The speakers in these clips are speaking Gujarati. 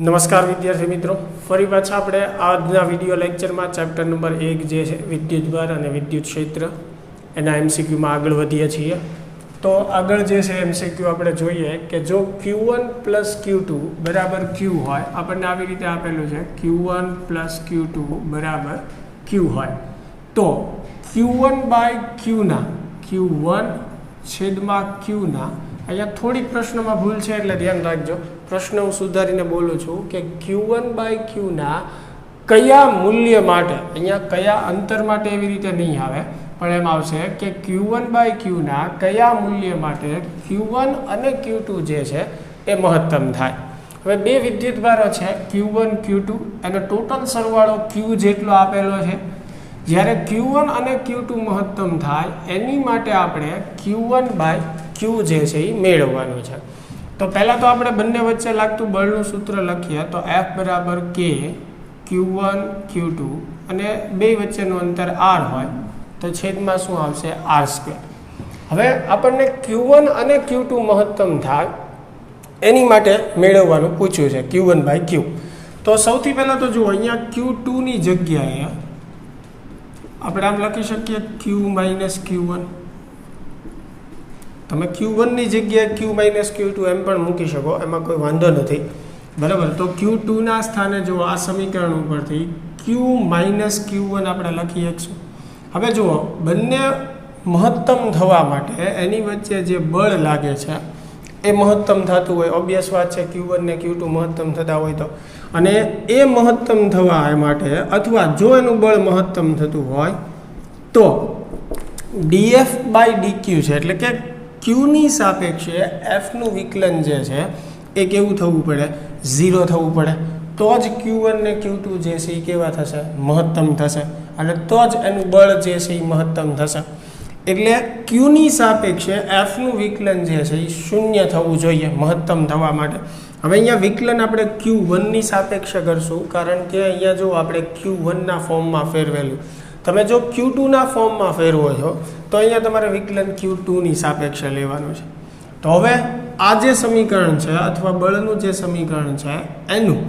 નમસ્કાર વિદ્યાર્થી મિત્રો, ફરી પાછા આપણે આજના વિડીયો લેક્ચરમાં ચેપ્ટર નંબર 1 જે છે વિદ્યુતભાર અને વિદ્યુત ક્ષેત્ર એના એમસીક્યુમાં આગળ વધીએ છીએ. તો આગળ જે છે એમસીક્યુ આપણે જોઈએ કે જો Q1 પ્લસ Q2 બરાબર Q હોય, આપણને આવી રીતે આપેલું છે Q1 પ્લસ Q2 બરાબર Q હોય, તો Q1 બાય Qના Q1 છેદમાં Qના અહીંયા થોડીક પ્રશ્નમાં ભૂલ છે એટલે ધ્યાન રાખજો. પ્રશ્ન હું સુધારીને બોલું છું કે Q1 બાય Qના કયા મૂલ્ય માટે, અહીંયા કયા અંતર માટે એવી રીતે નહીં આવે, પણ એમ આવશે કે Q1 બાય Qના કયા મૂલ્ય માટે Q1 અને Q2 જે છે એ મહત્તમ થાય. હવે બે વિદ્યુતભારો છે Q1 Q2, એનો ટોટલ સરવાળો Q જેટલો આપેલો છે. જ્યારે Q1 અને Q2 મહત્તમ થાય એની માટે આપણે Q1 બાય Q જે છે એ મેળવવાનું છે. તો પહેલાં તો આપણે બંને વચ્ચે લાગતું બળનું સૂત્ર લખીએ તો F બરાબર K Q1 Q2 અને બે વચ્ચેનું અંતર R હોય તો છેદમાં શું આવશે R². હવે આપણને Q1 અને Q2 મહત્તમ થાય એની માટે મેળવવાનું પૂછ્યું છે Q1 બાય Q. તો સૌથી પહેલાં તો જુઓ, અહીંયા Q2ની જગ્યાએ આપણે આમ લખી શકીએ Q માઇનસ Q1. તમે Q1 ની જગ્યાએ Q માઇનસ Q2 એમ પણ મૂકી શકો, એમાં કોઈ વાંધો નથી, બરાબર. તો Q2ના સ્થાને જો આ સમીકરણ ઉપરથી Q માઇનસ Q1 આપણે લખી શકીશું. હવે જુઓ, બંને મહત્તમ થવા માટે એની વચ્ચે જે બળ લાગે છે એ મહત્તમ થતું હોય, ઓબ્વિયસ વાત છે Q1 ને Q2 મહત્તમ થતા હોય તો, અને એ મહત્તમ થવા માટે અથવા જો એનું બળ મહત્તમ થતું હોય તો dF બાય dQ છે, એટલે કે Qની સાપેક્ષે Fનું વિકલન જે છે એ કેવું થવું પડે, 0 થવું પડે. તો જ Q1 ને Q2 જે છે એ કેવા થશે, મહત્તમ થશે, અને તો જ એનું બળ જે છે એ મહત્તમ થશે. એટલે Qની સાપેક્ષે Fનું વિકલન જે છે એ 0 થવું જોઈએ મહત્તમ થવા માટે. હવે અહીંયા વિકલન આપણે Q1ની સાપેક્ષે કરશું, કારણ કે અહીંયા જો આપણે Q1ના ફોર્મમાં ફેરવેલું, તમે જો Q2ના ફોર્મમાં ફેરવો છો તો અહીંયા તમારે વિકલન Q2ની સાપેક્ષે લેવાનું છે. તો હવે આ જે સમીકરણ છે અથવા બળનું જે સમીકરણ છે એનું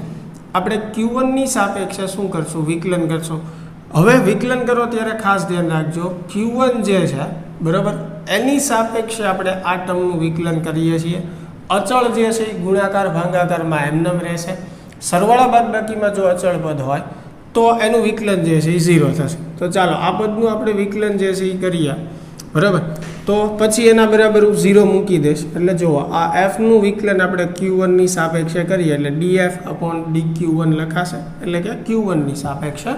આપણે Q1ની સાપેક્ષે શું કરશું, વિકલન કરશું. હવે વિકલન કરો ત્યારે ખાસ ધ્યાન રાખજો, Q1 જે છે બરાબર એની સાપેક્ષે આપણે આ ટર્મનું વિકલન કરીએ છીએ. અચળ જે છે એ ગુણાકાર ભાગાકારમાં એમનેમ રહેશે. સરવાળા બાદબાકીમાં જો અચળ પદ હોય તો એનું વિકલન જે છે એ 0 થશે. તો ચાલો આ પદનું આપણે વિકલન જે છે એ કરીએ, બરાબર. તો પછી એના બરાબર 0 મૂકી દઈશ, એટલે જુઓ આ Fનું વિકલન આપણે Q1ની સાપેક્ષે કરીએ એટલે dF અપોન dQ1 લખાશે, એટલે કે Q1ની સાપેક્ષે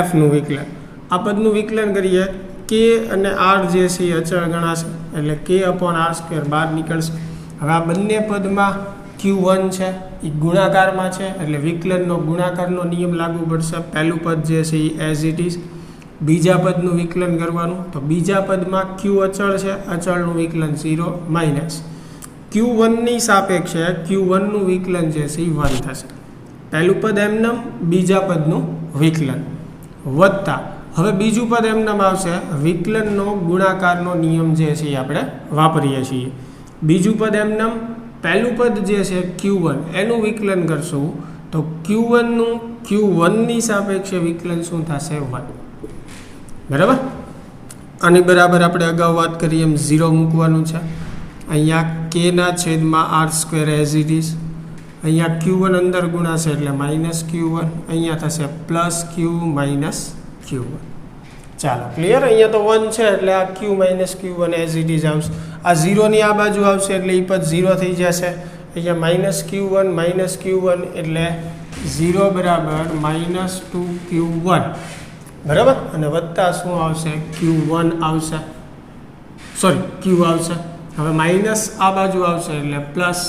Fનું વિકલન. આ પદનું વિકલન કરીએ, K અને R જે છે એ અચળ ગણાશે, એટલે K અપોન R² બહાર નીકળશે. હવે આ બંને પદમાં Q1 છે એ ગુણાકારમાં છે, એટલે વિકલનનો ગુણાકારનો નિયમ લાગુ પડશે. પહેલું પદ જે છે એ એઝ ઇટ ઇઝ. બીજા પદનું વિકલન કરવાનું, તો બીજા પદમાં Q અચળ છે, અચળનું વિકલન 0 માઇનસ Q1ની સાપેક્ષે Q1નું વિકલન જે છે એ 1 થશે. પહેલું પદ એમનેમ, બીજા પદનું વિકલન વત્તા, હવે બીજું પદ એમનેમ આવશે, વિકલનનો ગુણાકારનો નિયમ જે છે એ આપણે વાપરીએ છીએ. બીજું પદ એમનેમ, પહેલું પદ જે છે Q1 એનું વિકલન કરશું તો Q1નું Q1ની સાપેક્ષે વિકલન શું થશે, 1, બરાબર. આની બરાબર આપણે અગાઉ વાત કરી એમ 0 મૂકવાનું છે. અહીંયા Kના છેદમાં R² એઝ ઇટ ઇઝ. અહીંયા Q1 અંદર ગુણાશે એટલે માઇનસ Q1, અહીંયા થશે પ્લસ Q માઇનસ Q1. ચાલો ક્લિયર. અહીંયા તો 1 છે એટલે આ Q minus Q1 as it is આવશે. આ 0ની આ બાજુ આવશે એટલે એ પદ 0 થઈ જશે. અહીંયા માઇનસ Q1 એટલે 0 બરાબર માઇનસ 2Q1, બરાબર. અને વત્તા શું આવશે, Q1 આવશે, સોરી Q આવશે. હવે માઇનસ આ બાજુ આવશે એટલે પ્લસ,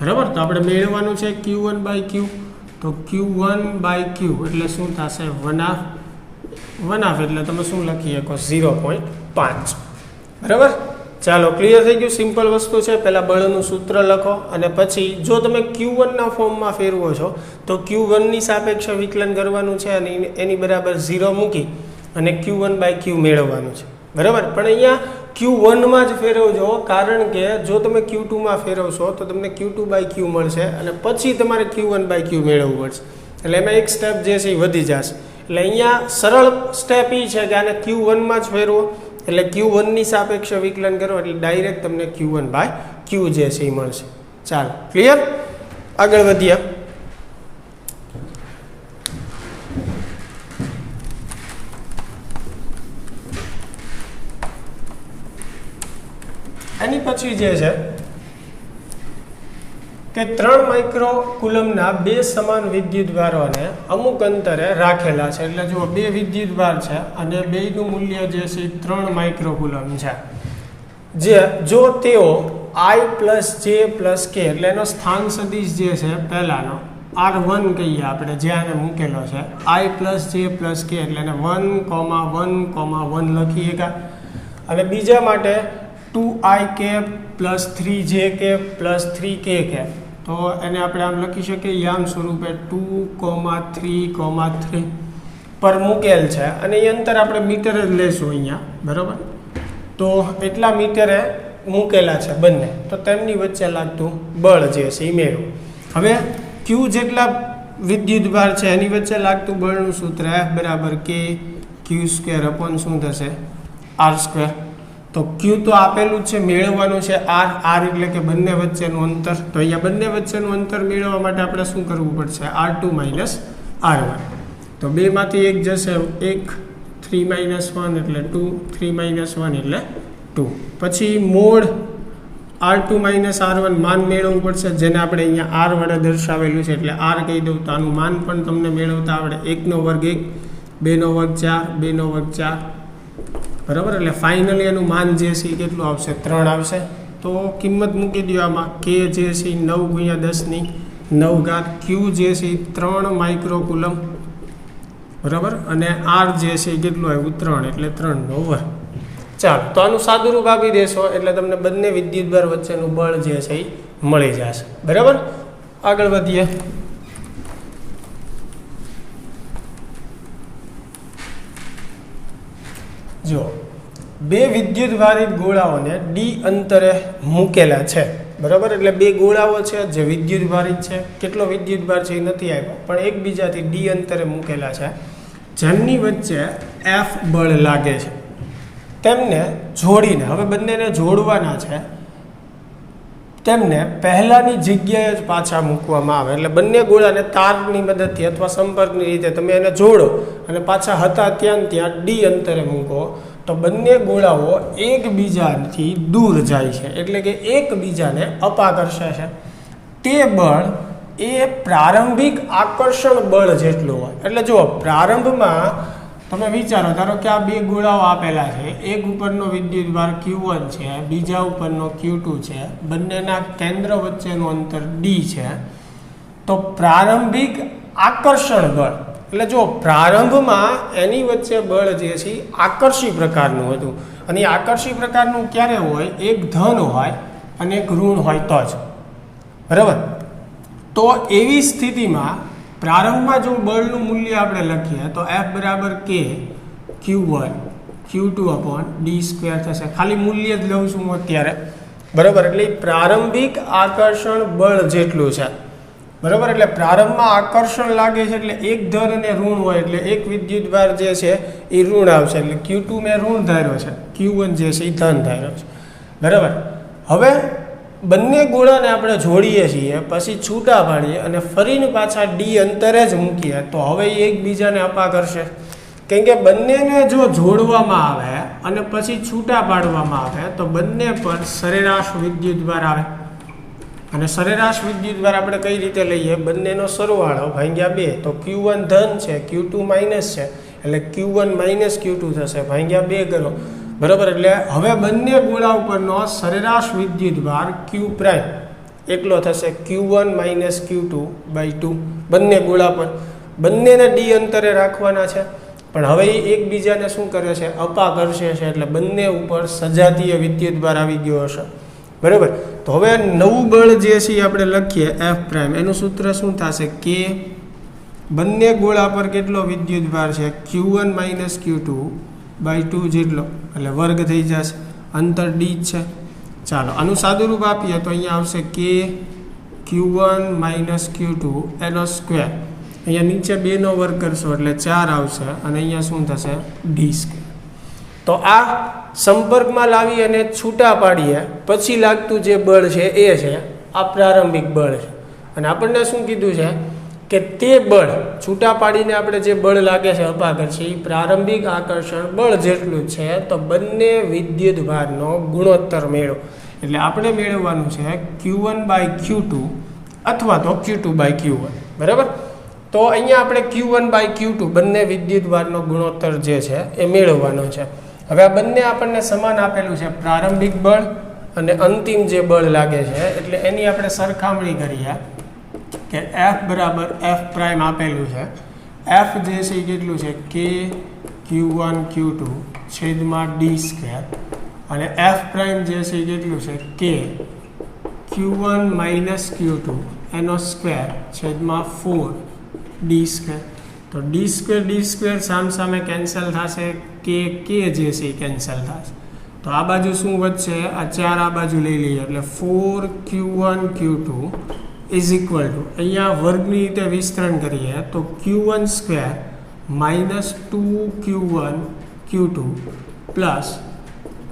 બરાબર. તો આપણે મેળવવાનું છે Q1 બાય Q. તો Q1 બાય Q એટલે શું થશે, 1/2 એટલે તમે શું લખી શકો, 0.5, બરાબર. ચાલો ક્લિયર થઈ ગયું. સિમ્પલ વસ્તુ છે. પહેલાં બળનું સૂત્ર લખો અને પછી જો તમે Q1ના ફોર્મમાં ફેરવો છો તો Q1ની સાપેક્ષે વિકલન કરવાનું છે અને એની બરાબર 0 મૂકી અને Q1 બાય Q મેળવવાનું છે, બરાબર. પણ અહીંયા Q1 જ ફેરવજો, કારણ કે જો તમે Q2 ફેરવશો તો તમને Q2/Q મળશે અને પછી તમારે Q1/Q મેળવવું પડશે, એટલે એમાં એક સ્ટેપ જે છે એ વધી જશે. એટલે અહીંયા સરળ સ્ટેપ એ છે કે આને Q1 જ ફેરવો, એટલે Q1 ની સાપેક્ષે વિકલન કરો એટલે ડાયરેક્ટ તમને Q1/Q જે છે એ મળશે. ચાલો, ક્લિયર? આગળ વધીએ. એની પછી જે છે કે 3 માઇક્રો કુલમના બે સમાન વિદ્યુતભારોને અમુક અંતરે રાખેલા છે. એટલે જો બે વિદ્યુતભાર છે અને બેયનું મૂલ્ય જે છે 3 માઇક્રો કુલમ છે, જે જો તેઓ I + J + K એટલે એનો સ્થાન સદિશ જે છે પહેલાનો R1 કહીએ આપણે, જે આને મૂકેલો છે I + J + K એટલે એને 1,1,1 લખીએ કા, અને બીજા માટે 2i + 3j + 3k, તો એને આપણે આમ લખી શકીએ યામ સ્વરૂપે 2,3,3 પર મૂકેલ છે, અને એ અંતર આપણે મીટર જ લેશું અહીંયા, બરાબર? તો એટલા મીટરે મૂકેલા છે બંને, તો તેમની વચ્ચે લાગતું બળ જે છે એ મેળવો. હવે Q જેટલા વિદ્યુતભાર છે એની વચ્ચે લાગતું બળનું સૂત્ર F = K Q² શું થશે? R². તો Q તો આપેલું જ છે, મેળવવાનું છે R એટલે કે બંને વચ્ચેનું અંતર. તો અહીંયા બંને વચ્ચેનું અંતર મેળવવા માટે આપણે શું કરવું પડશે? R2 - R1. તો બેમાંથી એક જશે 1, 3 - 1 એટલે 2, 3 - 1 એટલે 2. પછી મોડ R2 - R1 માન મેળવવું પડશે, જેને આપણે અહીંયા R વડે દર્શાવેલું છે, એટલે R કહી દઉં તો આનું માન પણ તમને મેળવતા આવડે. 1 નો વર્ગ 1, 2 નો વર્ગ 4, 2 નો વર્ગ 4, બરાબર? એટલે ફાઇનલી એનું માન જે છે એ કેટલું આવશે? 3 આવશે. તો કિંમત મૂકી દો આમાં. K જે છે 9 × 10⁹ Q જે છે 3 માઇક્રો કુલમ, બરાબર? અને R જે છે એ કેટલું આવ્યું? 3, એટલે 3 નો વર્ગ. ચાલો, તો આનું સાદુરૂપ આપી દેશો એટલે તમને બંને વિદ્યુતભાર વચ્ચેનું બળ જે છે એ મળી જશે, બરાબર? આગળ વધીએ. જો બે વિદ્યુતભારિત ગોળાઓને d અંતરે મૂકેલા છે, બરાબર? એટલે બે ગોળાઓ છે જે વિદ્યુતભારિત છે, કેટલો વિદ્યુતભાર છે એ નથી આપ્યો, પણ એકબીજાથી d અંતરે મૂકેલા છે, જેમની વચ્ચે F બળ લાગે છે. તેમને જોડીને, હવે બંનેને જોડવાના છે, તેમને પહેલાની જગ્યાએ જ પાછા મૂકવામાં આવે. એટલે બંને ગોળાને તારની મદદથી અથવા સંપર્કની રીતે તમે એને જોડો અને પાછા હતા ત્યાં d અંતરે મૂકો, તો બંને ગોળાઓ એકબીજાથી દૂર જાય છે, એટલે કે એકબીજાને અપાકર્ષે છે. તે બળ એ પ્રારંભિક આકર્ષણ બળ જેટલું હોય. એટલે જુઓ, પ્રારંભમાં તમે વિચારો, ધારો કે આ બે ગોળાઓ આપેલા છે, એક ઉપરનો વિદ્યુતભાર Q1 છે, બીજા ઉપરનો Q2 છે, બંનેના કેન્દ્ર વચ્ચેનું અંતર d છે. તો પ્રારંભિક આકર્ષણ બળ, એટલે જો પ્રારંભમાં એની વચ્ચે બળ જે છે આકર્ષી પ્રકારનું હતું, અને એ આકર્ષી પ્રકારનું ક્યારે હોય? એક ધન હોય અને એક ઋણ હોય તો જ, બરાબર? તો એવી સ્થિતિમાં પ્રારંભમાં જો બળનું મૂલ્ય આપણે લખીએ તો F = K Q1 Q2/d² થશે. ખાલી મૂલ્ય જ લઉં છું હું અત્યારે, બરાબર? એટલે પ્રારંભિક આકર્ષણ બળ જેટલું છે, બરાબર? એટલે પ્રારંભમાં આકર્ષણ લાગે છે એટલે એક ધન અને ઋણ હોય, એટલે એક વિદ્યુતભાર જે છે એ ઋણ આવશે. એટલે Q2 મેં ઋણ ધાર્યો છે, Q1 જે છે એ ધન ધાર્યો છે, બરાબર? હવે બંને ગોળાને આપણે જોડીએ છીએ, પછી છૂટા પાડીએ અને ફરીને પાછા d અંતરે જ મૂકીએ, તો હવે એકબીજાને અપા કરશે. કેમ કે બંનેને જો જોડવામાં આવે અને પછી છૂટા પાડવામાં આવે તો બંને પર સરેરાશ વિદ્યુતભાર આવે, અને સરેરાશ વિદ્યુતભાર આપણે કઈ રીતે લઈએ? બંનેનો સરવાળો ભાગ્યા 2. તો Q1 ધન છે, Q2 માઇનસ છે, એટલે Q1 - Q2 થશે, ભાગ્યા 2 કરો, બરાબર? એટલે હવે બંને ગોળા ઉપરનો સરેરાશ વિદ્યુતભાર Q' એકલો થશે, Q1 - Q2/2. બંને ગોળા પર બંનેને d અંતરે રાખવાના છે, પણ હવે એ એકબીજાને શું કરે છે? અપા કરશે છે, એટલે બંને ઉપર સજાતીય વિદ્યુતભાર આવી ગયો હશે, બરાબર? તો હવે નવું બળ જે છે આપણે લખીએ F', એનું સૂત્ર શું થશે? K બંને ગોળા પર કેટલો વિદ્યુતભાર છે? Q1 - Q2/2 જેટલો, એટલે વર્ગ થઈ જશે. અંતર ડી જ છે. ચાલો આનું સાદુરૂપ આપીએ તો અહીંયા આવશે કે Q1 માઇનસ Q2 એનો સ્ક્વેર. અહીંયા નીચે 2નો વર્ગ કરશો એટલે 4 આવશે અને અહીંયા શું થશે ડી સ્ક્વેર. તો આ સંપર્કમાં લાવી અને છૂટા પાડીએ પછી લાગતું જે બળ છે એ છે આ પ્રારંભિક બળ છે. અને આપણને શું કીધું છે કે તે બળ છૂટા પાડીને આપણે જે બળ લાગે છે અપાકર્ષી પ્રારંભિક આકર્ષણ બળ જેટલું છે. તો બંને વિદ્યુત ભારનો ગુણોત્તર મેળવો. એટલે આપણે મેળવવાનું છે Q1/Q2 અથવા તો Q2/Q1. બરાબર. તો અહીંયા આપણે Q1/Q2 બંને વિદ્યુત ભારનો ગુણોત્તર જે છે એ મેળવવાનો છે. હવે આ બંને આપણને સમાન આપેલું છે પ્રારંભિક બળ અને અંતિમ જે બળ લાગે છે. એટલે એની આપણે સરખામણી કરીએ કે F બરાબર F પ્રાઇમ આપેલું છે. F જે છે એ કેટલું છે કે Q1 Q2 છેદમાં ડી સ્ક્વેર અને F પ્રાઇમ જે છે એ કેટલું છે કે Q1 માઇનસ Q2 એનો સ્ક્વેર છેદમાં 4 ડી સ્ક્વેર. તો ડી સ્ક્વેર સામે કેન્સલ થશે કે જે છે એ કેન્સલ થશે. તો આ બાજુ શું વધશે આ 4 આ બાજુ લઈ લઈએ એટલે 4Q1 Q2 is equal to અહીંયા વર્ગની રીતે વિસ્તરણ કરીએ તો Q1 square minus 2Q1 Q2 plus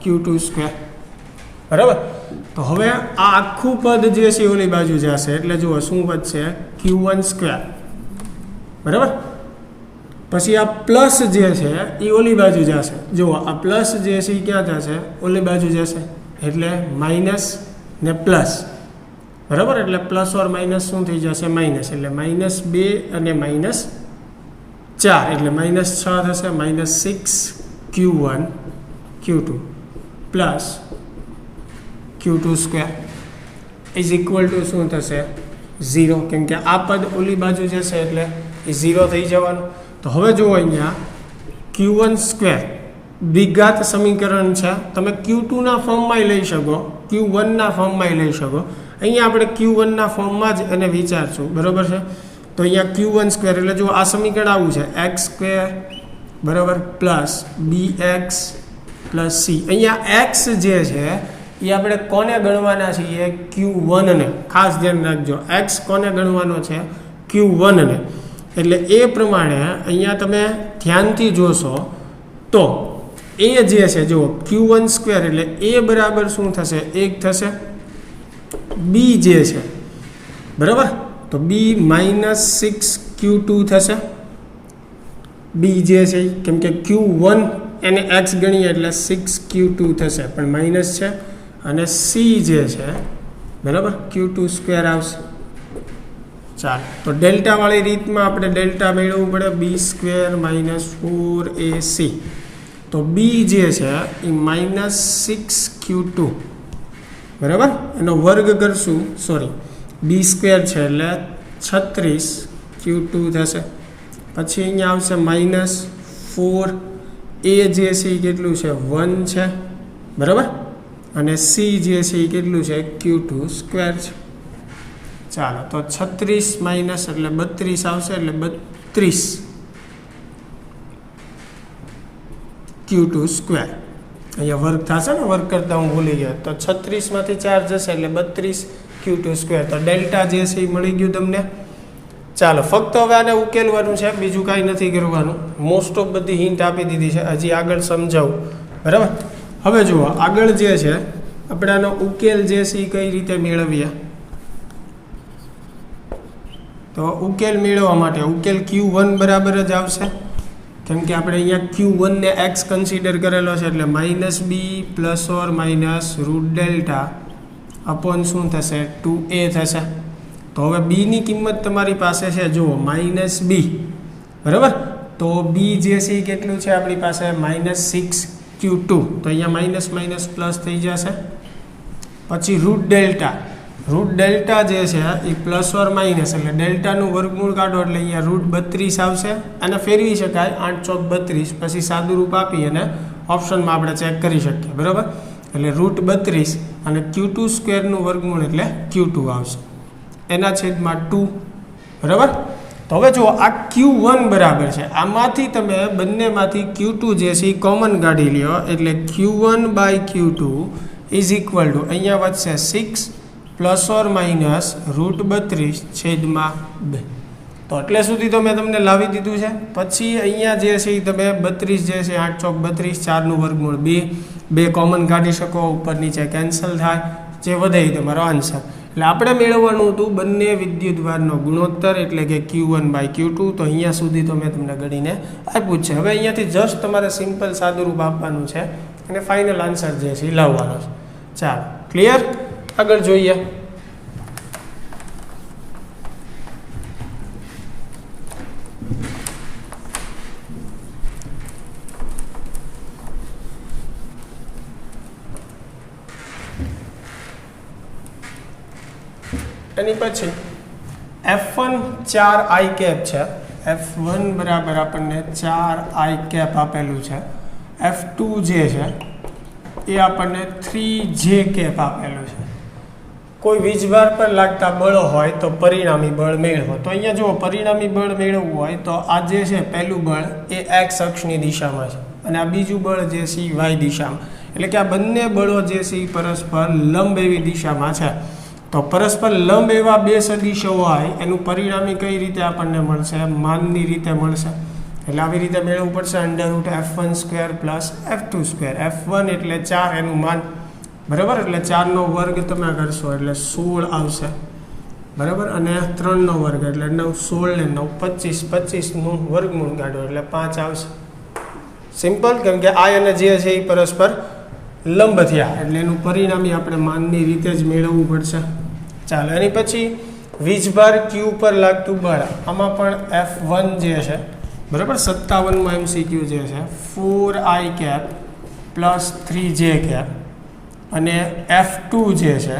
Q2 square. બરાબર. તો હવે આ આખું પદ જે છે ઓલી બાજુ જશે એટલે જુઓ શું વધશે Q1 સ્ક્વેર. બરાબર. પછી આ પ્લસ જે છે એ ઓલી બાજુ જશે. જુઓ આ પ્લસ જે છે એ ક્યાં જશે ઓલી બાજુ જશે એટલે માઇનસ ને પ્લસ. બરાબર. એટલે પ્લસ ઓર માઇનસ શું થઈ જશે માઇનસ. એટલે -2 અને -4 એટલે -6 થશે. -6Q1 Q2 plus Q2 square is equal to શું થશે 0. કેમ કે આ પદ ઓલી બાજુ જશે એટલે એ 0 થઈ જવાનું. તો હવે જુઓ અહીંયા Q1 સ્ક્વેર દ્વિઘાત સમીકરણ છે. તમે Q2ના ફોર્મમાં લઈ શકો Q1ના ફોર્મમાં લઈ શકો. અહીંયા આપણે Q1ના ફોર્મમાં જ એને વિચારશું. બરાબર છે. તો અહીંયા Q1 સ્ક્વેર એટલે જો આ સમીકરણ આવું છે x સ્ક્વેર બરાબર પ્લસ bx પ્લસ c. અહીંયા x જે છે એ આપણે કોને ગણવાના છીએ Q1 ને. ખાસ ધ્યાન રાખજો x કોને ગણવાનો છે Q1 ને. એટલે એ પ્રમાણે અહીંયા તમે ધ્યાનથી જોશો તો એ જે છે જુઓ Q1 સ્ક્વેર એટલે એ બરાબર શું થશે 1 થશે. બી જે છે બરાબર તો બી -6Q2 થશે. બી જે છે કેમ કે Q1 એને x ગણીએ એટલે 6Q2 થશે પણ માઇનસ છે. અને સી જે છે બરાબર Q2 સ્ક્વેર આવશે. ચાલો તો ડેલ્ટાવાળી રીતમાં આપણે ડેલ્ટા મેળવવું પડે બી સ્ક્વેર -4AC. તો બી જે છે એ -6Q2 બરાબર એનો વર્ગ કરશું સોરી બી સ્ક્વેર છે એટલે 36Q2 થશે. પછી અહીંયા આવશે -4 એ જે છે એ કેટલું છે 1 છે બરાબર અને સી જે છે એ કેટલું છે Q2 સ્ક્વેર છે. ચાલો તો 36 માઇનસ એટલે 32 આવશે એટલે 32 Q2 સ્ક્વેર. અહીંયા વર્ગ થશે ને વર્ગ કરતાં હું ભૂલી ગયો તો 36માંથી 4 જશે એટલે 32 Q2 સ્ક્વેર. તો ડેલ્ટા જે છે એ મળી ગયું તમને. ચાલો ફક્ત હવે આને ઉકેલવાનું છે બીજું કાંઈ નથી કરવાનું. મોસ્ટ ઓફ બધી હિન્ટ આપી દીધી છે. હજી આગળ સમજાવું બરાબર. હવે જુઓ આગળ જે છે આપણે આનો ઉકેલ જે છે એ કઈ રીતે મેળવીએ. તો ઉકેલ મેળવવા માટે ઉકેલ Q1 બરાબર જ આવશે કેમ કે આપણે અહીંયા Q1 ને x કન્સિડર કરેલો છે એટલે -b plus or minus route delta upon શું થશે 2a થશે. તો હવે b ની કિંમત તમારી પાસે છે જુઓ -b બરાબર. તો b જે છે એ કેટલું છે આપણી પાસે -6Q2. તો અહીંયા માઇનસ માઇનસ પ્લસ થઈ જશે. પછી રૂટ ડેલ્ટા જે છે એ પ્લસ ઓર માઇનસ એટલે ડેલ્ટાનું વર્ગમૂળ કાઢો એટલે અહીંયા √32 આવશે. અને ફેરવી શકાય 8 ચોક 32 પછી સાદું રૂપ આપી અને ઓપ્શનમાં આપણે ચેક કરી શકીએ બરાબર. એટલે √32 અને Q2 સ્ક્વેરનું વર્ગમૂળ એટલે Q2 આવશે એના છેદમાં 2 બરાબર. તો હવે જુઓ આ Q1 બરાબર છે, આમાંથી તમે બંનેમાંથી Q2 જે છે એ કોમન કાઢી લ્યો, એટલે Q1 by Q2 is equal to અહીંયા વધશે 6 પ્લસ ઓર માઇનસ √32/2. તો એટલે સુધી તો મેં તમને લાવી દીધું છે. પછી અહીંયા જે છે એ તમે 32 જે છે 8 ચોક 32, 4 વર્ગમૂળ 2 કોમન કાઢી શકો, ઉપર નીચે કેન્સલ થાય, જે વધે એ તમારો આન્સર. એટલે આપણે મેળવવાનું હતું બંને વિદ્યુતભારનો ગુણોત્તર, એટલે કે Q1 બાય Q2. તો અહીંયા સુધી તો મેં તમને ગણીને આપ્યું જ છે. હવે અહીંયાથી જસ્ટ તમારે સિમ્પલ સાદુરૂપ આપવાનું છે અને ફાઇનલ આન્સર જે છે એ લાવવાનો છે. ચાલો, ક્લિયર? આગળ જોઈએ. એની પછી F1 4i કેપ છે. F1 બરાબર આપણને 4i કેપ આપેલું છે. F2 જે છે એ આપણને 3j કેપ આપેલું છે. કોઈ વીજભાર પર લાગતા બળ હોય તો પરિણામી બળ મેળવો. તો અહીંયા જુઓ, પરિણામી બળ મેળવવું હોય તો આ જે છે પહેલું બળ એ x અક્ષની દિશામાં છે અને આ બીજું બળ જે છે y દિશામાં. એટલે કે આ બંને બળો જે છે એ પરસ્પર લંબ એવી દિશામાં છે. તો પરસ્પર લંબ એવા બે સદિશો હોય એનું પરિણામી કઈ રીતે આપણને મળશે? માનની રીતે મળશે. એટલે આવી રીતે મેળવવું પડશે √F1² પ્લસ F2². F1 એટલે 4 એનું માન, બરાબર, એટલે 4નો વર્ગ તમે કરશો એટલે 16 આવશે, બરાબર, અને 3નો વર્ગ એટલે 9, 16 ને 9 25, 25નું વર્ગમૂળ કાઢો એટલે 5 આવશે. સિમ્પલ, કેમ કે આ અને જે છે એ પરસ્પર લંબ થયા એટલે એનું પરિણામી આપણે માનની રીતે જ મેળવવું પડશે. ચાલો, એની પછી વીજભાર Q પર લાગતું બળ, આમાં પણ F1 જે છે, બરાબર, 57માં MCQ જે છે 4i cap plus 3j cap, અને F2 જે છે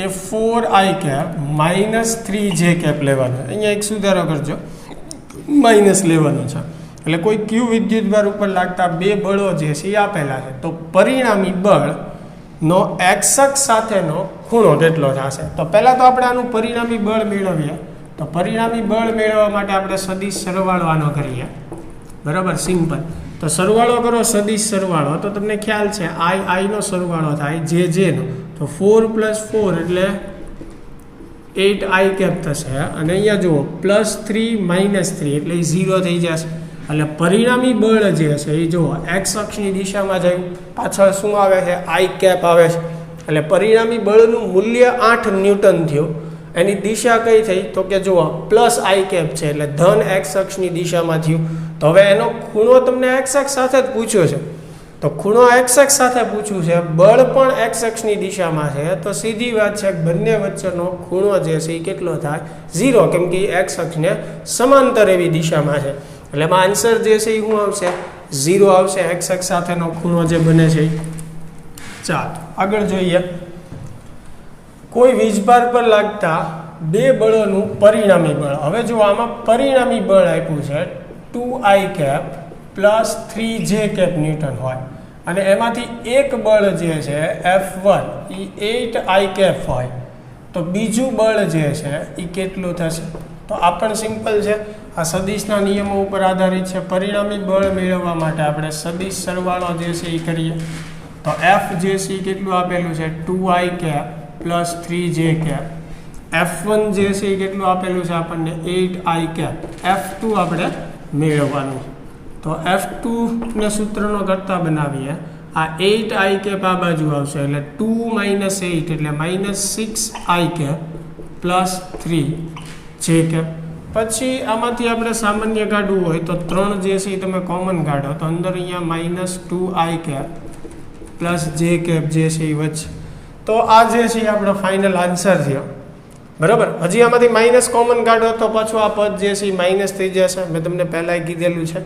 એ 4i cap minus 3j cap લેવાનું. અહીંયા એક સુધારો કરજો, માઇનસ લેવાનું છે. એટલે કોઈ Q વિદ્યુતભાર ઉપર લાગતા બે બળો જે છે એ આપેલા છે, તો પરિણામી બળનો x અક્ષ સાથેનો ખૂણો કેટલો થશે? તો પહેલાં તો આપણે આનું પરિણામી બળ મેળવીએ. તો પરિણામી બળ મેળવવા માટે આપણે સદિશ સરવાળો આનો કરીએ, બરાબર, સિમ્પલ. તો સરવાળો કરો, સદિશ સરવાળો, તો તમને ખ્યાલ છે i નો સરવાળો થાય જે નો. તો 4 + 4 એટલે 8i કેપ થશે, અને અહીંયા જુઓ +3 - 3 એટલે 0 થઈ જશે. એટલે પરિણામી બળ જે છે એ જુઓ x અક્ષની દિશામાં જાય, પાછળ શું આવે છે? i કેપ આવે છે. એટલે પરિણામી બળનું મૂલ્ય 8 ન્યૂટન થયું. એની દિશા કઈ થઈ? તો કે જુઓ +i કેપ છે એટલે ધન x અક્ષની દિશામાં થયું. તો હવે એનો ખૂણો તમને x અક્ષ સાથે જ પૂછ્યો છે, તો ખૂણો x અક્ષ સાથે પૂછ્યું છે, બળ પણ x અક્ષની દિશામાં છે, તો સીધી વાત છે બંને વચ્ચેનો ખૂણો જે છે એ કેટલો થાય? 0, કેમ કે x અક્ષને સમાંતર એવી દિશામાં છે. એટલે એમાં આન્સર જે છે એ શું આવશે? 0 આવશે, x અક્ષ સાથેનો ખૂણો જે બને છે. ચાલો, આગળ જોઈએ. કોઈ વીજભાર પર લાગતા બે બળોનું પરિણામી બળ. હવે જો આમાં પરિણામી બળ આપ્યું છે 2i cap plus 3j cap newton હોય, અને એમાંથી એક બળ જે છે F1 એ 8i કેપ હોય, તો બીજું બળ જે છે એ કેટલું થશે? તો આ પણ સિમ્પલ છે, આ સદિશના નિયમો ઉપર આધારિત છે. પરિણામી બળ મેળવવા માટે આપણે સદિશ સરવાળો જે છે એ કરીએ. તો F જે છે એ કેટલું આપેલું છે? 2i cap plus 3j cap. F1 જે છે એ કેટલું આપેલું છે આપણને? 8i cap. F2 આપણે મેળવવાનું. તો F2 ને સૂત્રનો કરતા બનાવીએ. આ 8i કેપ આ બાજુ આવશે એટલે 2 - 8 એટલે -6i cap plus 3j cap. પછી આમાંથી આપણે સામાન્ય કાઢવું હોય તો 3 જે છે એ તમે કોમન કાઢો, તો અંદર અહીંયા -2i cap plus j cap જે છે એ વચ્ચે. તો આ જે છે એ આપણો ફાઇનલ આન્સર થયો, બરાબર. હજી આમાંથી માઇનસ કોમન કાઢો તો પાછું આ પદ જે છે એ માઇનસ થઈ જશે. મેં તમને પહેલાં કીધેલું છે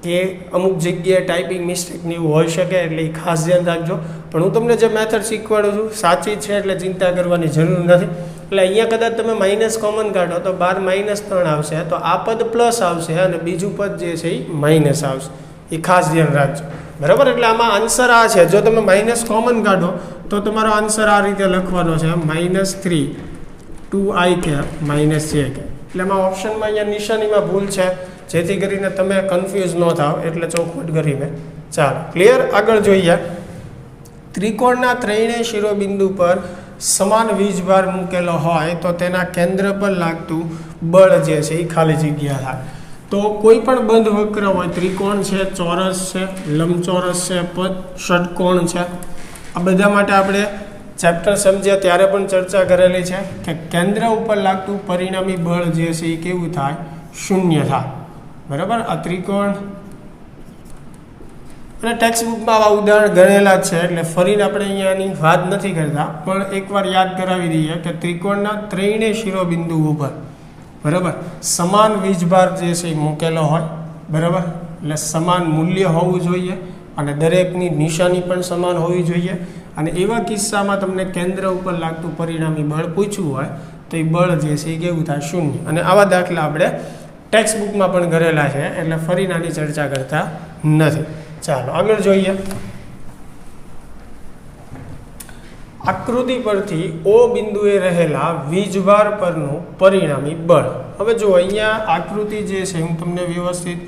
કે અમુક જગ્યાએ ટાઈપિંગ મિસ્ટેકને એવું હોઈ શકે, એટલે એ ખાસ ધ્યાન રાખજો. પણ હું તમને જે મેથડ શીખવાડું છું સાચી છે, એટલે ચિંતા કરવાની જરૂર નથી. એટલે અહીંયા કદાચ તમે માઇનસ કોમન કાઢો તો બાર -3 આવશે, તો આ પદ પ્લસ આવશે અને બીજું પદ જે છે એ માઇનસ આવશે. એ ખાસ ધ્યાન રાખજો, બરાબર. એટલે આમાં આન્સર આ છે, જો તમે માઇનસ કોમન કાઢો તો તમારો આન્સર આ રીતે લખવાનો છે -3 2i કેપ - j કેપ. એટલે એમાં ઓપ્શનમાં અહીંયા નિશાનીમાં ભૂલ છે, જેથી કરીને તમે કન્ફ્યુઝ ન થાવ, એટલે ચોખવટ કરી મેં. ચાલો ક્લિયર. આગળ જોઈએ. ત્રિકોણના ત્રણેય શિરોબિંદુ પર સમાન વીજભાર મૂકેલો હોય તો તેના કેન્દ્ર પર લાગતું બળ જે છે એ ખાલી જગ્યા થાય. તો કોઈ પણ બંધ વક્ર હોય, ત્રિકોણ છે, ચોરસ છે, લંબચોરસ છે, ષટકોણ છે, આ બધા માટે આપણે ચેપ્ટર સમજ્યા ત્યારે પણ ચર્ચા કરેલી છે કે કેન્દ્ર ઉપર લાગતું પરિણામી બળ જે છે એ કેવું થાય? શૂન્ય થાય. બરાબર. આ ત્રિકોણ અને ટેક્સ્ટબુકમાં આવા ઉદાહરણ ગણેલા જ છે, એટલે ફરીને આપણે અહીંયાની વાત નથી કરતા, પણ એકવાર યાદ કરાવી દઈએ કે ત્રિકોણના ત્રણેય શિરોબિંદુ ઉપર બરાબર સમાન વીજભાર જે છે એ મૂકેલો હોય. બરાબર. એટલે સમાન મૂલ્ય હોવું જોઈએ અને દરેકની નિશાની પણ સમાન હોવી જોઈએ. અને એવા કિસ્સામાં તમને કેન્દ્ર ઉપર લાગતું પરિણામી બળ પૂછવું હોય તો એ બળ જે છે એ કેવું થાય? શૂન્ય. અને આવા દાખલા આપણે ટેક્સ્ટબુકમાં પણ કરેલા છે, એટલે ફરી નાની ચર્ચા કરતા નથી. ચાલો આગળ જોઈએ. આકૃતિ પરથી O બિંદુએ રહેલા વીજભાર પરનું પરિણામી બળ. હવે જો અહીંયા આકૃતિ જે છે હું તમને વ્યવસ્થિત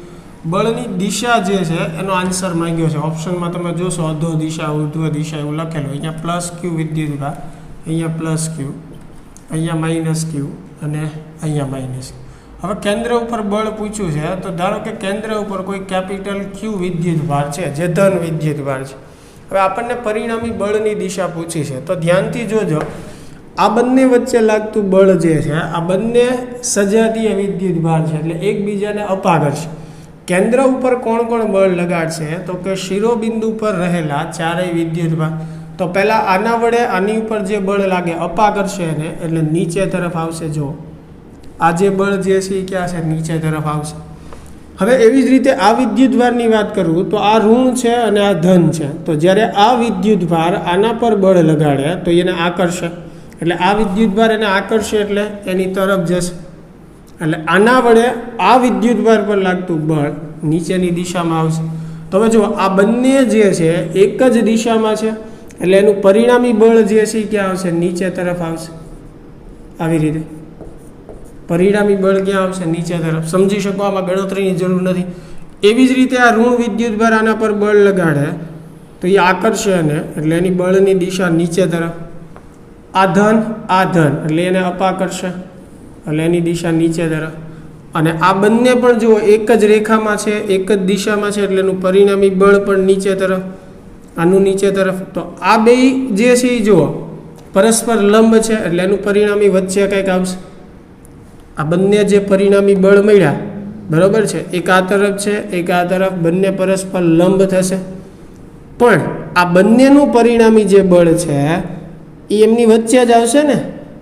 બળની દિશા જે છે એનો આન્સર માંગ્યો છે. ઓપ્શનમાં તમે જોશો અધો દિશા, ઉર્ધ્વ દિશા એવું લખેલું. અહીંયા પ્લસ ક્યુ વિદ્યુતભાર, અહીંયા પ્લસ ક્યુ, અહીંયા માઇનસ ક્યુ અને અહીંયા માઇનસ. હવે કેન્દ્ર ઉપર બળ પૂછ્યું છે, તો ધારો કે કેન્દ્ર ઉપર કોઈ કેપિટલ ક્યુ વિદ્યુતભાર છે જે ધન વિદ્યુતભાર છે. હવે આપણને પરિણામી બળની દિશા પૂછી છે, તો ધ્યાનથી જોજો. આ બંને વચ્ચે લાગતું બળ જે છે આ બંને સજાતીય વિદ્યુતભાર છે, એટલે એકબીજાને અપાકર છે. કેન્દ્ર ઉપર કોણ કોણ બળ લગાડશે? તો કે શિરોબિંદુ પર રહેલા ચારેય વિદ્યુતભાર. તો પહેલાં આના વડે આની ઉપર જે બળ લાગે અપા કરશે એને, એટલે નીચે તરફ આવશે. જો આ જે બળ જે છે એ ક્યાં છે? નીચે તરફ આવશે. હવે એવી જ રીતે આ વિદ્યુતભારની વાત કરું તો આ ઋણ છે અને આ ધન છે. તો જ્યારે આ વિદ્યુતભાર આના પર બળ લગાડે તો એને આકર્ષે, એટલે આ વિદ્યુતભાર એને આકર્ષે એટલે એની તરફ જશે. એટલે આના વડે આ વિદ્યુતભાર પર લાગતું બળ નીચેની દિશામાં આવશે. તો હવે જો આ બંને જે છે એક જ દિશામાં છે, એટલે એનું પરિણામી બળ જે છે એ ક્યાં આવશે? નીચે તરફ આવશે. આવી રીતે પરિણામી બળ ક્યાં આવશે? નીચે તરફ. સમજી શકો, આમાં ગણતરીની જરૂર નથી. એવી જ રીતે આ ઋણ વિદ્યુતભાર આના પર બળ લગાડે તો એ આકર્ષે એને, એટલે એની બળની દિશા નીચે તરફ. આ ધન એટલે એને અપાકર્ષે, એટલે એની દિશા નીચે તરફ. અને આ બંને પણ જુઓ એક જ રેખામાં છે, એક જ દિશામાં છે, એટલે એનું પરિણામી બળ પણ નીચે તરફ, આનું નીચે તરફ. તો આ બે જે છે એ જુઓ પરસ્પર લંબ છે, એટલે એનું પરિણામી વચ્ચે કંઈક આવશે. આ બંને જે પરિણામી બળ મળ્યા બરાબર છે, એક આ તરફ છે, એક આ તરફ, બંને પરસ્પર લંબ થશે. પણ આ બંનેનું પરિણામી જે બળ છે એ એમની વચ્ચે જ આવશે ને,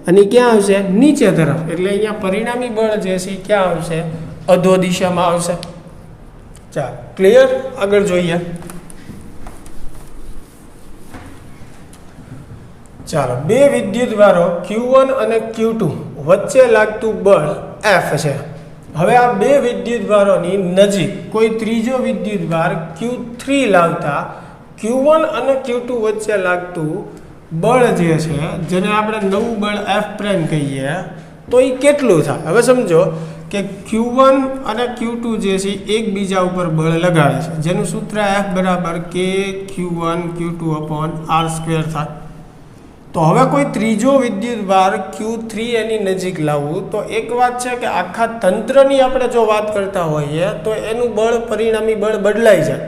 અને ક્યાં આવશે? નીચે તરફ. એટલે અહીંયા પરિણામી બળ જે છે એ ક્યાં આવશે? અધો દિશામાં આવશે. ચાલો ક્લિયર. આગળ જોઈએ. ચાલો, બે વિદ્યુતભારો Q1 અને Q2 વચ્ચે લાગતું બળ F છે. હવે આ બે વિદ્યુતભારોની નજીક કોઈ ત્રીજો વિદ્યુતભાર Q3 લાવતા Q1 અને Q2 વચ્ચે લાગતું બળ જે છે, જેને આપણે નવું બળ F' કહીએ, તો એ કેટલું થાય? હવે સમજો કે Q1 અને Q2 જે છે એકબીજા ઉપર બળ લગાડે છે, જેનું સૂત્ર F બરાબર KQ1 Q2 R² થાય. તો હવે કોઈ ત્રીજો વિદ્યુતભાર Q3 એની નજીક લાવવું, તો એક વાત છે કે આખા તંત્રની આપણે જો વાત કરતા હોઈએ તો એનું બળ પરિણામી બળ બદલાઈ જાય.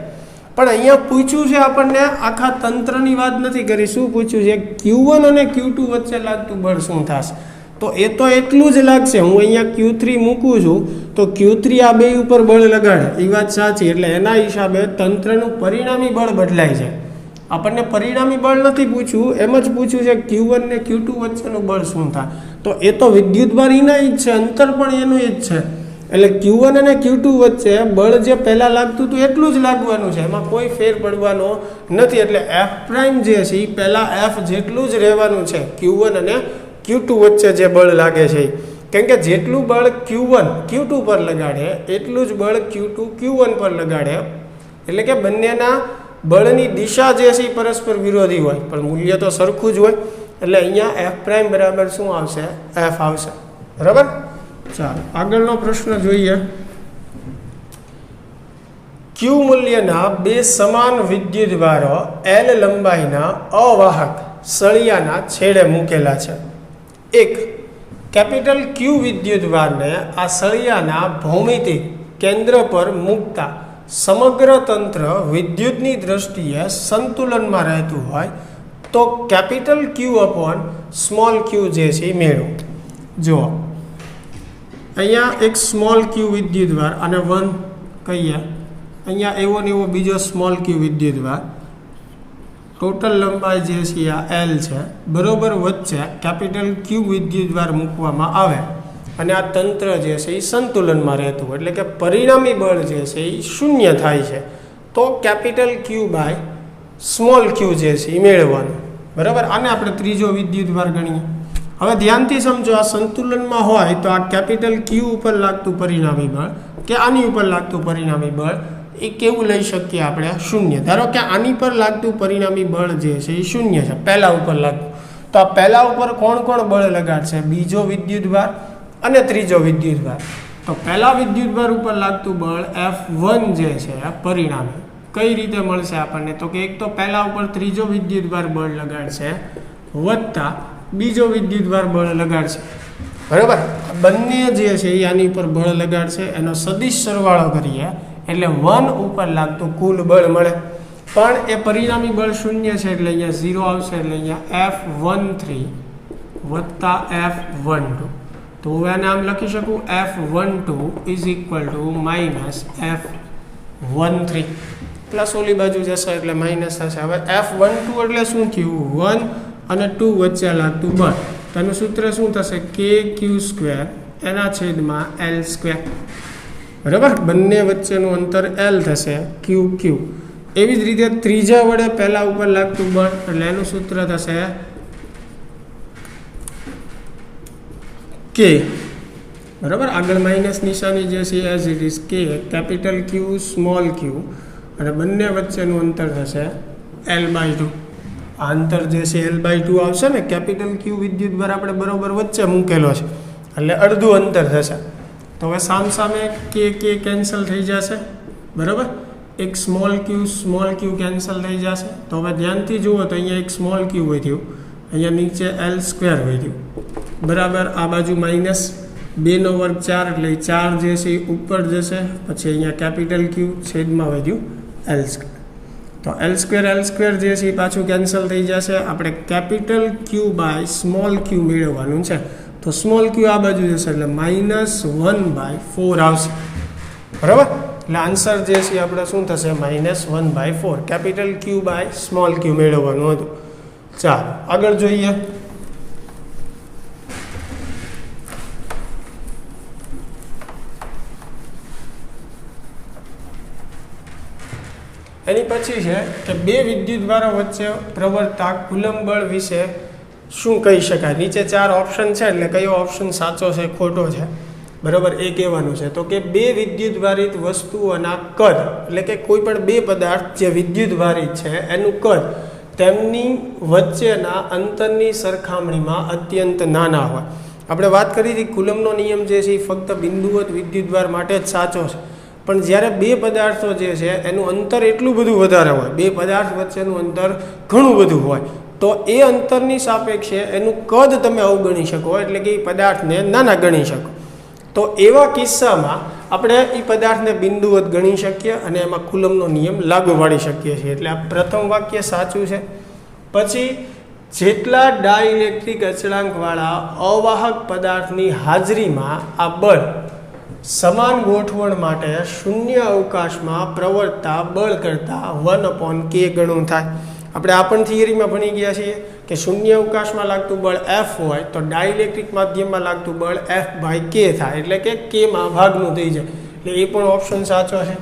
પણ અહીંયા પૂછ્યું છે આપણને આખા તંત્રની વાત નથી કરી. શું પૂછ્યું છે? Q1 અને Q2 વચ્ચે લાગતું બળ શું થશે? તો એ તો એટલું જ લાગશે. હું અહીંયા Q3 મૂકું છું તો Q3 આ બે ઉપર બળ લગાડે, એ વાત સાચી. એટલે એના હિસાબે તંત્રનું પરિણામી બળ બદલાઈ જાય. આપણને પરિણામી બળ નથી પૂછ્યું, એમ જ પૂછ્યું છે Q1 ને Q2 વચ્ચેનું બળ શું થાય. તો એ તો વિદ્યુતભાર એના જ છે, અંતર પણ એનું જ છે. એટલે Q1 અને Q2 વચ્ચે બળ જે પહેલાં લાગતું હતું એટલું જ લાગવાનું છે, એમાં કોઈ ફેર પડવાનો નથી. એટલે F' જે છે એ પહેલાં F જેટલું જ રહેવાનું છે Q1 અને Q2 વચ્ચે જે બળ લાગે છે. કેમ કે જેટલું બળ Q1 Q2 પર લગાડે એટલું જ બળ Q2 Q1 પર લગાડે. એટલે કે બંનેના બળની દિશા જે છે એ પરસ્પર વિરોધી હોય, પણ મૂલ્ય તો સરખું જ હોય. એટલે અહીંયા F' બરાબર શું આવશે? F આવશે. બરાબર. ચાલો આગળનો પ્રશ્ન જોઈએ. ક્યુ મૂલ્યના બે સમાન વિદ્યુતભારો એલ લંબાઈના અવાહક સળિયાના છેડે મૂકેલા છે. એક કેપિટલ ક્યુ વિદ્યુતભારને આ સળિયાના ભૌમિતિક કેન્દ્ર પર મૂકતા સમગ્ર તંત્ર વિદ્યુતની દ્રષ્ટિએ સંતુલનમાં રહેતું હોય તો કેપિટલ ક્યુ અપોન સ્મોલ ક્યુ જે છે મેળવો. જુઓ અહીંયા એક સ્મોલ ક્યુ વિદ્યુતભાર અને 1 કહીએ, અહીંયા એવો ને એવો બીજો સ્મોલ ક્યુ વિદ્યુતભાર, ટોટલ લંબાઈ જે છે આ એલ છે, બરોબર વચ્ચે કેપિટલ ક્યુ વિદ્યુતભાર મૂકવામાં આવે અને આ તંત્ર જે છે એ સંતુલનમાં રહેતું, એટલે કે પરિણામી બળ જે છે એ શૂન્ય થાય છે, તો કેપિટલ ક્યુ બાય સ્મોલ ક્યુ જે છે એ મેળવવાનું. બરાબર, આને આપણે ત્રીજો વિદ્યુતભાર ગણીએ. હવે ધ્યાનથી સમજો, આ સંતુલનમાં હોય તો આ કેપિટલ ક્યુ ઉપર લાગતું પરિણામી બળ કે આની ઉપર લાગતું પરિણામી બળ એ કેવું લઈ શકીએ આપણે? શૂન્ય. ધારો કે આની પર લાગતું પરિણામી બળ જે છે એ શૂન્ય છે, પહેલા ઉપર લાગતું, તો આ પહેલા ઉપર કોણ કોણ બળ લગાડશે? બીજો વિદ્યુતભાર અને ત્રીજો વિદ્યુતભાર. તો પહેલા વિદ્યુતભાર ઉપર લાગતું બળ F1 જે છે પરિણામી કઈ રીતે મળશે આપણને? તો કે એક તો પહેલા ઉપર ત્રીજો વિદ્યુતભાર બળ લગાડશે વત્તા બીજો વિદ્યુતભાર બળ લગાડશે. બરાબર, બંને જે છે એ આની ઉપર બળ લગાડશે, એનો સદિશ સરવાળો કરીએ એટલે 1 ઉપર લાગતું કુલ બળ મળે. પણ એ પરિણામી બળ શૂન્ય છે એટલે અહીંયા 0 આવશે, એટલે અહીંયા F13 વત્તા F12. તો હવે આને આમ લખી શકું F12 is equal to minus F13 plus ઓલી બાજુ જશે એટલે માઇનસ થશે. હવે F12 એટલે શું થયું? 1 અને 2 વચ્ચે લાગતું બળ, તેનું સૂત્ર શું થશે? KQ² એના છેદમાં L². બરાબર, બંને વચ્ચેનું અંતર L થશે, QQ. એવી જ રીતે ત્રીજા વડે પહેલા ઉપર લાગતું બળ એટલે એનું સૂત્ર થશે K. બરાબર, આગળ માઇનસ નિશાની જે છે as it is K, capital Q small Q, અને બંને વચ્ચેનું અંતર થશે L/2. આ અંતર જે છે L/2 આવશે ને, કેપિટલ ક્યુ વિદ્યુતભાર આપણે બરોબર વચ્ચે મૂકેલો છે એટલે અડધું અંતર થશે. તો હવે સામે કે કેન્સલ થઈ જશે. બરાબર, એક સ્મોલ ક્યુ કેન્સલ થઈ જશે. તો હવે ધ્યાનથી જુઓ તો અહીંયા એક સ્મોલ ક્યુ વધ્યું, અહીંયા નીચે L² વધ્યું. બરાબર, આ બાજુ માઇનસ 2 નો વર્ગ 4 એટલે 4 જે છે એ ઉપર જશે, પછી અહીંયા કેપિટલ ક્યુ છેદમાં વધ્યું L². તો L² જે છે એ પાછું કેન્સલ થઈ જશે. આપણે કેપિટલ ક્યુ બાય સ્મોલ ક્યુ મેળવવાનું છે, તો સ્મોલ ક્યુ આ બાજુ જશે એટલે -1/4 આવશે. બરાબર, એટલે આન્સર જે છે આપણે શું થશે? -1/4. કેપિટલ ક્યુ બાય સ્મોલ ક્યુ મેળવવાનું હતું. ચાલો આગળ જોઈએ. એની પછી છે કે બે વિદ્યુતભારો વચ્ચે પ્રવર્તતા કુલંબ બળ વિશે શું કહી શકાય? નીચે 4 ઓપ્શન છે એટલે કયો ઓપ્શન સાચો છે ખોટો છે, બરાબર, એ કહેવાનું છે. તો કે બે વિદ્યુતભારિત વસ્તુઓના કદ, એટલે કે કોઈ પણ બે પદાર્થ જે વિદ્યુતભારિત છે એનું કદ તેમની વચ્ચેના અંતરની સરખામણીમાં અત્યંત નાના હોય. આપણે વાત કરી હતી કુલમ્બનો નિયમ જે છે એ ફક્ત બિંદુવત વિદ્યુતભાર માટે જ સાચો છે, પણ જ્યારે બે પદાર્થો જે છે એનું અંતર એટલું બધું વધારે હોય, બે પદાર્થ વચ્ચેનું અંતર ઘણું બધું હોય, તો એ અંતરની સાપેક્ષે એનું કદ તમે અવગણી શકો, એટલે કે એ પદાર્થને નાના ગણી શકો. તો એવા કિસ્સામાં આપણે એ પદાર્થને બિંદુવત ગણી શકીએ અને એમાં કુલમ્બનો નિયમ લાગુ પાડી શકીએ છીએ. એટલે આ પ્રથમ વાક્ય સાચું છે. પછી જેટલા ડાઇલેક્ટ્રિક અચળાંકવાળા અવાહક પદાર્થની હાજરીમાં આ બળ સમાન ગોઠવણ માટે શૂન્ય અવકાશમાં પ્રવર્તતા બળ કરતાં 1/k ગણું થાય. આપણે આ પણ થિયરીમાં ભણી ગયા છીએ કે શૂન્ય અવકાશમાં લાગતું બળ F હોય તો ડાઇલેક્ટ્રિક માધ્યમમાં લાગતું બળ F/k થાય, એટલે કે Kમાં ભાગનું થઈ જાય. એટલે એ પણ ઓપ્શન સાચો છે.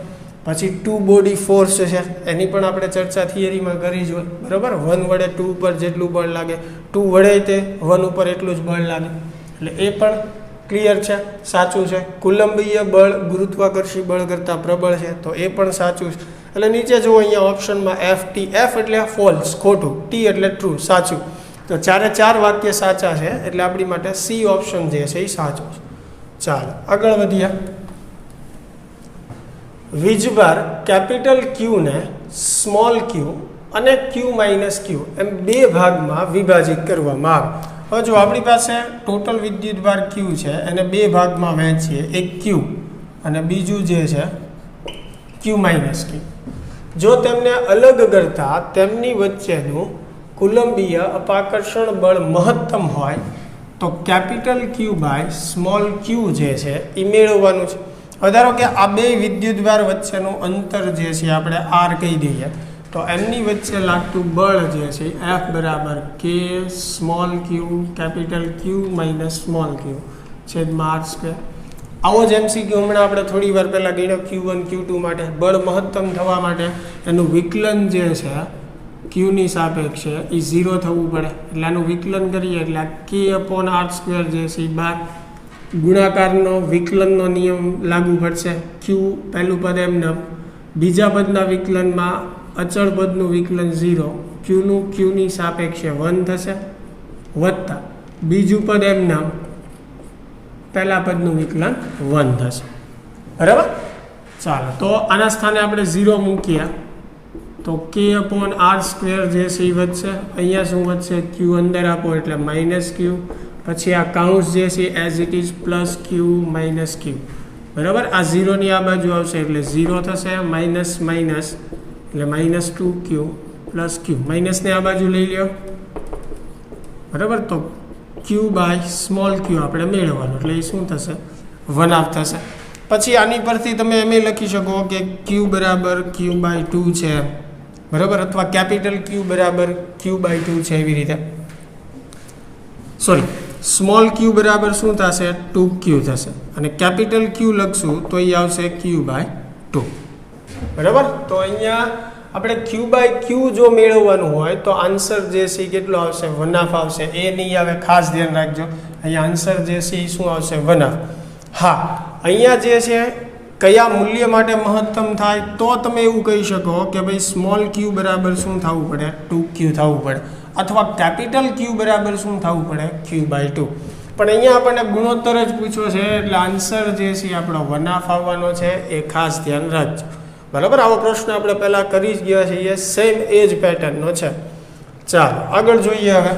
પછી 2 બોડી ફોર્સ છે, એની પણ આપણે ચર્ચા થિયરીમાં કરી જ હોય, બરાબર. 1 વડે 2 ઉપર જેટલું બળ લાગે, 2 વડે તે 1 ઉપર એટલું જ બળ લાગે, એટલે એ પણ ક્લિયર છે, સાચું છે. કુલંબીય બળ ગુરુત્વાકર્ષી બળ કરતાં પ્રબળ છે, તો એ પણ સાચું છે. એટલે નીચે જુઓ અહીંયા ઓપ્શનમાં FT, F એટલે ફોલ્સ ખોટું, T એટલે ટ્રુ સાચું. તો 4 વાક્ય સાચા છે, એટલે આપણી માટે C ઓપ્શન જે છે એ સાચો છે. ચાલો આગળ વધીએ. વીજભાર કેપિટલ ક્યુ ને સ્મોલ ક્યુ અને ક્યુ માઇનસ ક્યુ એમ બે ભાગમાં વિભાજિત કરવામાં આવે. હવે જો આપણી પાસે ટોટલ વિદ્યુતભાર ક્યુ છે એને બે ભાગમાં વહેંચીએ, એક ક્યુ અને બીજું જે છે ક્યુ માઇનસ ક્યુ. જો તેમને અલગ કરતા તેમની વચ્ચેનું કુલંબીય અપાકર્ષણ બળ મહત્તમ હોય તો કેપિટલ ક્યુ બાય સ્મોલ ક્યુ જે છે એ મેળવવાનું છે. હવે ધારો કે આ બે વિદ્યુતભાર વચ્ચેનું અંતર જે છે આપણે આર કહી દઈએ, તો એમની વચ્ચે લાગતું બળ જે છે એફ બરાબર કે સ્મોલ ક્યુ કેપિટલ ક્યુ માઇનસ સ્મોલ ક્યુ છેદમાં આર સ્ક્વેર. આવો જ એમસીક્યુ હમણાં આપણે થોડી વાર પહેલાં ગણ્યો Q1 Q2 માટે. બળ મહત્તમ થવા માટે એનું વિકલન જે છે ક્યુની સાપેક્ષે એ 0 થવું પડે, એટલે આનું વિકલન કરીએ એટલે કે અપોન આર સ્ક્વેર જે છે એ 12 ગુણાકારનો વિકલનનો નિયમ લાગુ પડશે. ક્યુ પહેલું પદ એમને, બીજા પદના વિકલનમાં અચળ પદનું વિકલન 0, ક્યુની સાપેક્ષે 1 થશે, વત્તા બીજું પદ એમને પહેલા પદનું વિકલન 1 થશે. બરાબર. ચાલો તો આના સ્થાને આપણે 0 મૂકીએ તો કે અપોન આર સ્ક્વેર જે છે એ વધશે. અહીંયા શું વધશે? ક્યુ અંદર આપો એટલે માઇનસ ક્યુ, પછી આ કાઉન્સ જે છે as it is plus Q minus Q. બરાબર. આ 0ની આ બાજુ આવશે એટલે 0 થશે, માઇનસ માઇનસ એટલે માઇનસ 2Q પ્લસ ક્યુ, માઇનસને આ બાજુ લઈ લ્યો. બરાબર. તો ક્યુ બાય સ્મોલ ક્યુ આપણે મેળવવાનું, એટલે એ શું થશે? 1/2 થશે. પછી આની પરથી તમે એમ લખી શકો કે ક્યુ બરાબર ક્યુ બાય 2 છે. બરાબર. અથવા કેપિટલ ક્યુ બરાબર ક્યુ બાય 2 છે, એવી રીતે. સોરી, સ્મોલ ક્યુ બરાબર શું થશે? 2Q થશે. અને કેપિટલ ક્યુ લખશું તો એ આવશે ક્યુ બાય 2. બરાબર. તો અહીંયા આપણે ક્યુ બાય ક્યુ જો મેળવવાનું હોય તો આન્સર જે છે એ કેટલો આવશે? 1/2 આવશે. એ નહીં આવે, ખાસ ધ્યાન રાખજો. અહીંયા આન્સર જે છે એ શું આવશે? 1/2. હા, અહીંયા જે છે કયા મૂલ્ય માટે મહત્તમ થાય તો તમે એવું કહી શકો કે ભાઈ સ્મોલ ક્યુ બરાબર શું થવું પડે? 2Q થવું પડે. અથવા કેપિટલ ક્યુ બરાબર શું થવું પડે? ક્યુ બાય 2. પણ અહીંયા આપણને ગુણોત્તર જ પૂછ્યો છે એટલે આન્સર જે છે આપણો 1/2 આવવાનો છે, એ ખાસ ધ્યાન રાખજો. બરાબર. આવો પ્રશ્ન આપણે પહેલાં કરી જ ગયા છીએ, સેમ એ જ પેટર્નનો છે. ચાલો આગળ જોઈએ. હવે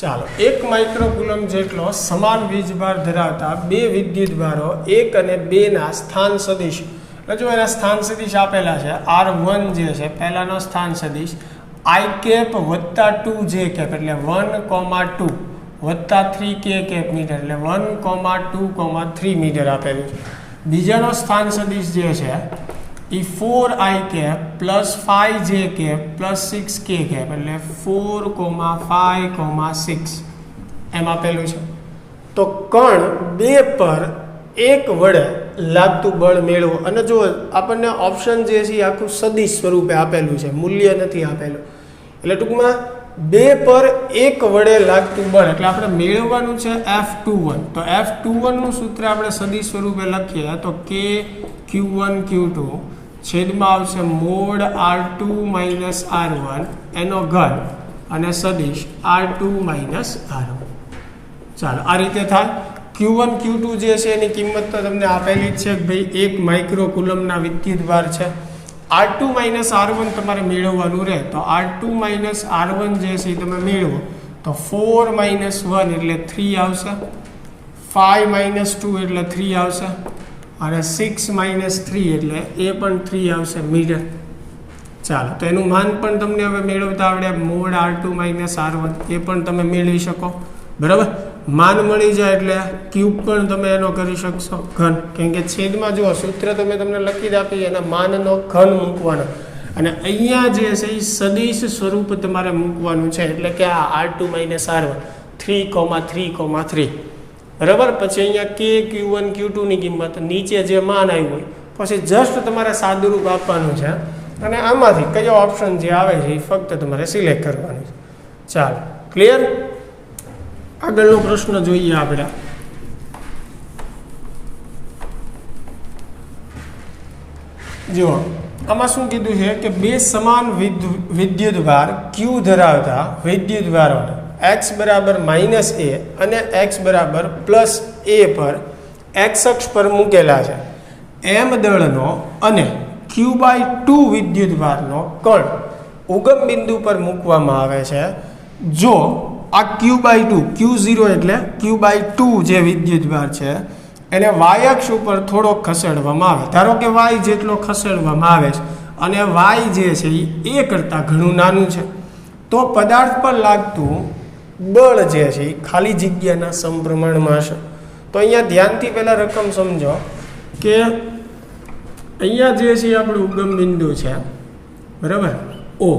ચાલો, 1 માઇક્રોકુલમ જેટલો સમાન વીજભાર ધરાવતા બે વિદ્યુતભારો 1 અને 2ના સ્થાન સદિશ, જો એના સ્થાન સદિશ આપેલા છે. R1 જે છે પહેલાનો સ્થાન સદિશ I કેપ વત્તા 2J કેપ એટલે 1,2 વત્તા 3K કેપ મીટર એટલે 1,2,3 મીટર આપેલું છે. બીજાનો સ્થાન સદિશ જે છે એ 4I cap plus 5J cap plus 6K cap એટલે 4,5,6 એમ આપેલું છે. તો કણ 2 પર 1 વડે લાગતું બળ મેળવો. અને જો આપણને ઓપ્શન જે છે એ આખું સદિશ સ્વરૂપે આપેલું છે, મૂલ્ય નથી આપેલું. એટલે ટૂંકમાં 2 પર 1 વડે લાગતું બળ એટલે આપણે મેળવવાનું છે F21. તો F21 નું સૂત્ર આપણે સદિશ સ્વરૂપે લખીએ તો કે Q1 Q2 છેદમાં આવશે મોડ R2 માઇનસ R1 એનો ઘન અને સદિશ R2 માઇનસ R1. ચાલો આ રીતે થાય. Q1 Q2 જે છે એની કિંમત તો તમને આપેલી જ છે કે ભાઈ 1 માઇક્રોકુલમના વિદ્યુતભાર છે. R2 માઇનસ R1 તમારે મેળવવાનું રહે તો R2 માઇનસ R1 જે છે એ તમે મેળવો તો 4 માઇનસ 1 એટલે 3 આવશે, 5 માઇનસ 2 એટલે 3 આવશે અને 6 માઇનસ 3 એટલે એ પણ 3 આવશે મીટર. ચાલો તો એનું માન પણ તમને હવે મેળવતા આવડે, મોડ R2 માઇનસ R1 એ પણ તમે મેળવી શકો. બરાબર. માન મળી જાય એટલે ક્યુબ પણ તમે એનો કરી શકશો, ઘન. કેમ કે છેદમાં જુઓ સૂત્ર તમે તમને લખી જ આપી એના માનનો ઘન મૂકવાનો અને અહીંયા જે છે એ સદિશ સ્વરૂપ તમારે મૂકવાનું છે. એટલે કે આ R2 માઇનસ R1 3,3,3. બરાબર. પછી અહીંયા કે Q1 Q2 ની કિંમત નીચે જે માન આવ્યું હોય પછી જસ્ટ તમારે સાદુરૂપ આપવાનું છે અને આમાંથી કયો ઓપ્શન જે આવે છે એ ફક્ત તમારે સિલેક્ટ કરવાનું છે. ચાલો ક્લિયર. આગળનો પ્રશ્ન જોઈએ આપણે. જો આમાં શું કીધું છે કે બે સમાન વિદ્યુતભાર ક્યુ ધરાવતા વિદ્યુતભારોને x બરાબર -a અને x બરાબર +a પર x અક્ષ પર મૂકેલા છે m દળનો અને q/2 વિદ્યુતભારનો કણ ઉગમ બિંદુ પર મૂકવામાં આવે છે જો આ q/2 q0 એટલે q/2 જે વિદ્યુતભાર છે એને y અક્ષ ઉપર થોડો ખસેડવામાં આવે, ધારો કે y જેટલો ખસેડવામાં આવે છે અને y જે છે એ કરતાં ઘણું નાનું છે, તો પદાર્થ પર લાગતું બળ જે છે એ ખાલી જગ્યાના સમપ્રમાણમાં હશે. તો અહીંયા ધ્યાનથી પહેલાં રકમ સમજો કે અહીંયા જે છે આપણું ઉગમ બિંદુ છે, બરાબર, O.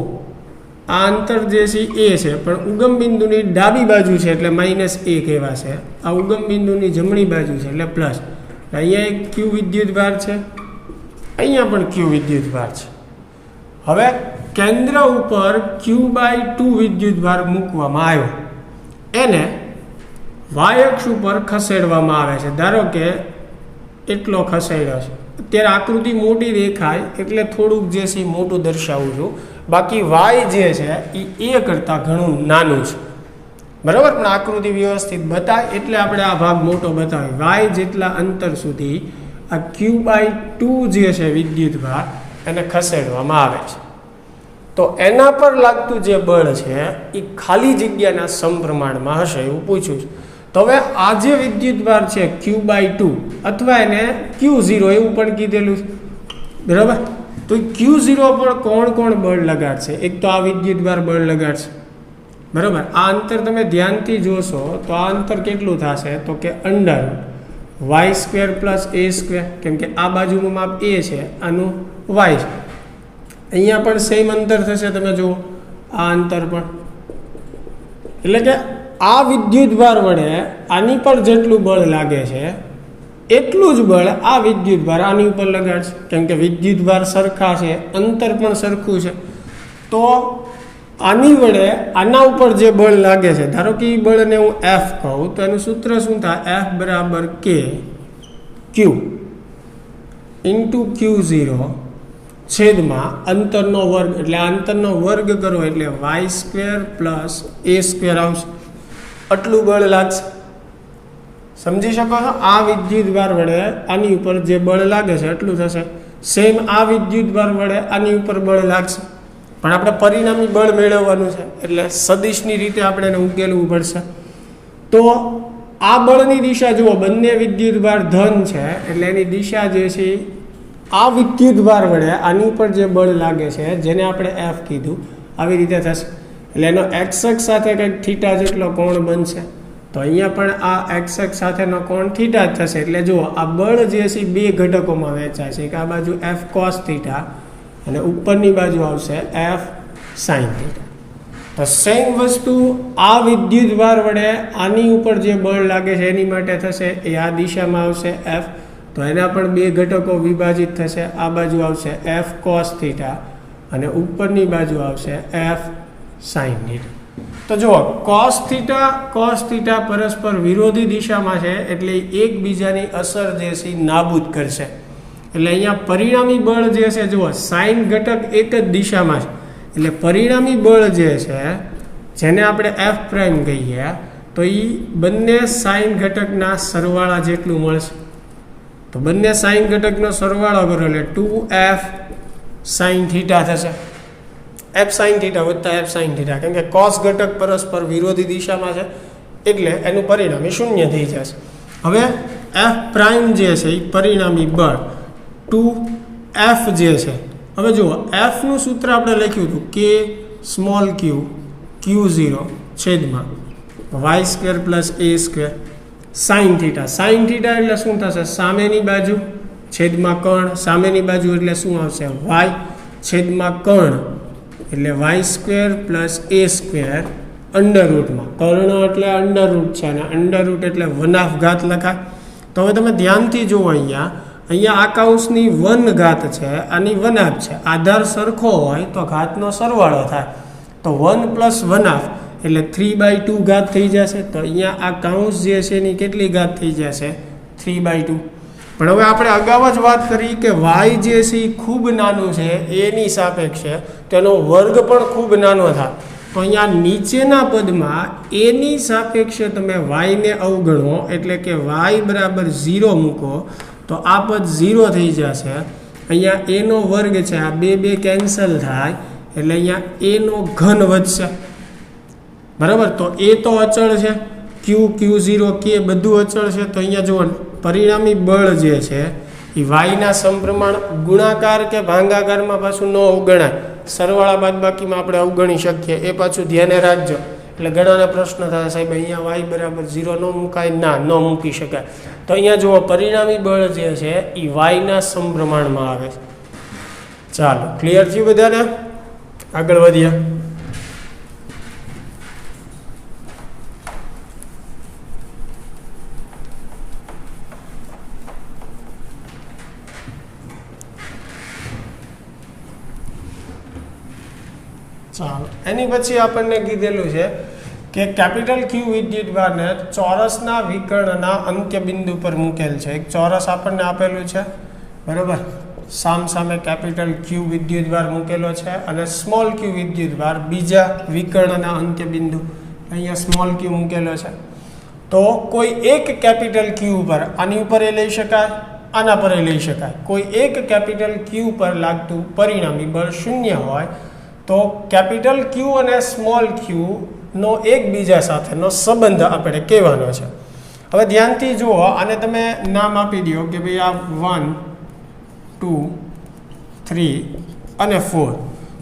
આ અંતર જે છે એ છે, પણ ઉગમ બિંદુની ડાબી બાજુ છે એટલે -a કહેવાશે, આ ઉગમ બિંદુની જમણી બાજુ છે એટલે પ્લસ. અહીંયા એક q વિદ્યુતભાર છે, અહીંયા પણ q વિદ્યુતભાર છે. હવે કેન્દ્ર ઉપર q/2 વિદ્યુતભાર મૂકવામાં આવ્યો, એને y અક્ષ ઉપર ખસેડવામાં આવે છે, ધારો કે એટલો ખસેડ્યો છે. અત્યારે આકૃતિ મોટી દેખાય એટલે થોડુંક જે છે મોટું દર્શાવું છું, બાકી y જે છે એ કરતાં ઘણું નાનું છે, બરાબર. પણ આકૃતિ વ્યવસ્થિત બતાય એટલે આપણે આ ભાગ મોટો બતાવીએ. y જેટલા અંતર સુધી આ q/2 જે છે વિદ્યુતભાર એને ખસેડવામાં આવે છે, તો એના પર લાગતું જે બળ છે એ ખાલી જગ્યાના સમપ્રમાણમાં હશે એવું પૂછ્યું છે. તો હવે આ જે વિદ્યુતભાર છે q/2 અથવા એને q0 એવું પણ કીધેલું છે, બરાબર. તો q0 પર કોણ બળ લગાડશે? એક તો આ વિદ્યુતભાર બળ લગાડશે, બરાબર. આ અંતર તમે ધ્યાનથી જોશો તો આ અંતર કેટલું થશે? તો કે √y² + a², કેમ કે આ બાજુનું માપ a છે, આનું y છે. અહીંયા પણ સેમ અંતર થશે, તમે જુઓ આ અંતર પણ. એટલે કે આ વિદ્યુતભાર વડે આની પર જેટલું બળ લાગે છે એટલું જ બળ આ વિદ્યુતભાર આની ઉપર લગાડશે, કેમ કે વિદ્યુતભાર સરખા છે, અંતર પણ સરખું છે. તો આની વડે આના ઉપર જે બળ લાગે છે, ધારો કે એ બળને હું F કહું તો એનું સૂત્ર શું થાય? F = K Q × Q0 છેદમાં અંતરનો વર્ગ, એટલે આ અંતરનો વર્ગ કરો એટલે y² + a² આવશે. આટલું બળ લાગશે, સમજી શકો છો? આ વિદ્યુતભાર વડે આની ઉપર જે બળ લાગે છે એટલું થશે. સેમ આ વિદ્યુતભાર વડે આની ઉપર બળ લાગશે, પણ આપણે પરિણામી બળ મેળવવાનું છે એટલે સદિશની રીતે આપણે એને ઉકેલવું પડશે. તો આ બળની દિશા જુઓ, બંને વિદ્યુતભાર ધન છે એટલે એની દિશા જે છે આ વિદ્યુતભાર વડે આની ઉપર જે બળ લાગે છે જેને આપણે F કીધું આવી રીતે થશે. એટલે એનો x અક્ષ સાથે કંઈક થીટા જેટલો કોણ બનશે, તો અહીંયા પણ આ x અક્ષ સાથેનો કોણ થીટા જ થશે. એટલે જુઓ આ બળ જે છે બે ઘટકોમાં વહેંચાય છે, કે આ બાજુ F cos θ અને ઉપરની બાજુ આવશે F sin θ. તો સેમ વસ્તુ આ વિદ્યુતભાર વડે આની ઉપર જે બળ લાગે છે એની માટે થશે, એ આ દિશામાં આવશે F, તો એના પણ બે ઘટકો વિભાજિત થશે. આ બાજુ આવશે F cos θ અને ઉપરની બાજુ આવશે F sin θ. તો જુઓ cos θ પરસ્પર વિરોધી દિશામાં છે એટલે એકબીજાની અસર જે છે નાબૂદ કરશે. એટલે અહીંયા પરિણામી બળ જે છે જુઓ સાઇન ઘટક એક જ દિશામાં છે, એટલે પરિણામી બળ જે છે જેને આપણે F' કહીએ તો એ બંને સાઇન ઘટકના સરવાળા જેટલું મળશે. તો બંને સાઇન ઘટકનો સરવાળો કરો એટલે 2F sin θ થશે. F sin θ વત્તા F sin θ, કેમ કે cos ઘટક પરસ્પર વિરોધી દિશામાં છે એટલે એનું પરિણામી શૂન્ય થઈ જશે. હવે F' જે છે એ પરિણામી બળ 2F જે છે, હવે જુઓ F નું સૂત્ર આપણે લખ્યું હતું K સ્મોલ q Q0 છેદમાં y² + a² sin θ. sin θ એટલે શું થશે? સામેની બાજુ છેદમાં કર્ણ, સામેની બાજુ એટલે શું આવશે? y છેદમાં કર્ણ એટલે y² + a² અંડરરૂટમાં. કર્ણ એટલે અંડરરૂટ છે અને અંડરરૂટ એટલે 1/2 ઘાત લખાય. તો હવે તમે ધ્યાનથી જુઓ, અહીંયા આ કૌંસની 1 ઘાત છે, આની 1/2 છે. આધાર સરખો હોય તો ઘાતનો સરવાળો થાય, તો 1 + 1/2 એટલે 3/2 ઘાત થઈ જશે. તો અહીંયા આ કૌંસ જે છે એની કેટલી ઘાત થઈ જશે? 3/2. પણ હવે આપણે અગાઉ જ વાત કરી કે વાય જે છે એ ખૂબ નાનું છે એની સાપેક્ષે, તેનો વર્ગ પણ ખૂબ નાનો થાય. તો અહીંયા નીચેના પદમાં એની સાપેક્ષે તમે વાયને અવગણો, એટલે કે વાય બરાબર 0 મૂકો તો આ પદ 0 થઈ જશે. અહીંયા એનો વર્ગ છે, આ બે કેન્સલ થાય એટલે અહીંયા એનો ઘન વધશે. બરાબર, તો એ તો અચળ છે, Q0 કે બધું અચળ છે. તો અહીંયા જુઓ પરિણામી બળ જે છે એ વાયના સમપ્રમાણ ગુણાકાર કે ભાંગાકારમાં પાછું ન અવગણાય, સરવાળા બાદબાકીમાં આપણે અવગણી શકીએ, એ પાછું ધ્યાને રાખજો. એટલે ઘણાને પ્રશ્ન થાય, સાહેબ અહીંયા વાય બરાબર 0 ન મુકાય? ના, ન મૂકી શકાય. તો અહીંયા જુઓ પરિણામી બળ જે છે એ વાયના સમપ્રમાણમાં આવે છે. ચાલો, ક્લિયર થયું બધાને? આગળ વધીએ. ચાલો, એની પછી આપણને કીધેલું છે કે કેપિટલ ક્યુ વિદ્યુતભારને ચોરસના વિકર્ણના અંત્ય બિંદુ પર મૂકેલ છે. એક ચોરસ આપણને આપેલું છે, બરાબર, સામે કેપિટલ ક્યુ વિદ્યુતભાર મૂકેલો છે અને સ્મોલ ક્યુ વિદ્યુતભાર બીજા વિકર્ણના અંત્ય બિંદુ, અહીંયા સ્મોલ ક્યુ મૂકેલો છે. તો કોઈ એક કેપિટલ ક્યુ ઉપર, આની ઉપર એ લઈ શકાય, આના પર એ લઈ શકાય, કોઈ એક કેપિટલ ક્યુ પર લાગતું પરિણામી બળ 0 હોય તો કેપિટલ ક્યુ અને સ્મોલ ક્યુ નો એકબીજા સાથેનો સંબંધ આપણે કહેવાનો છે. હવે ધ્યાનથી જુઓ, આને તમે નામ આપી દો કે ભાઈ આ 1, 2, 3 અને 4.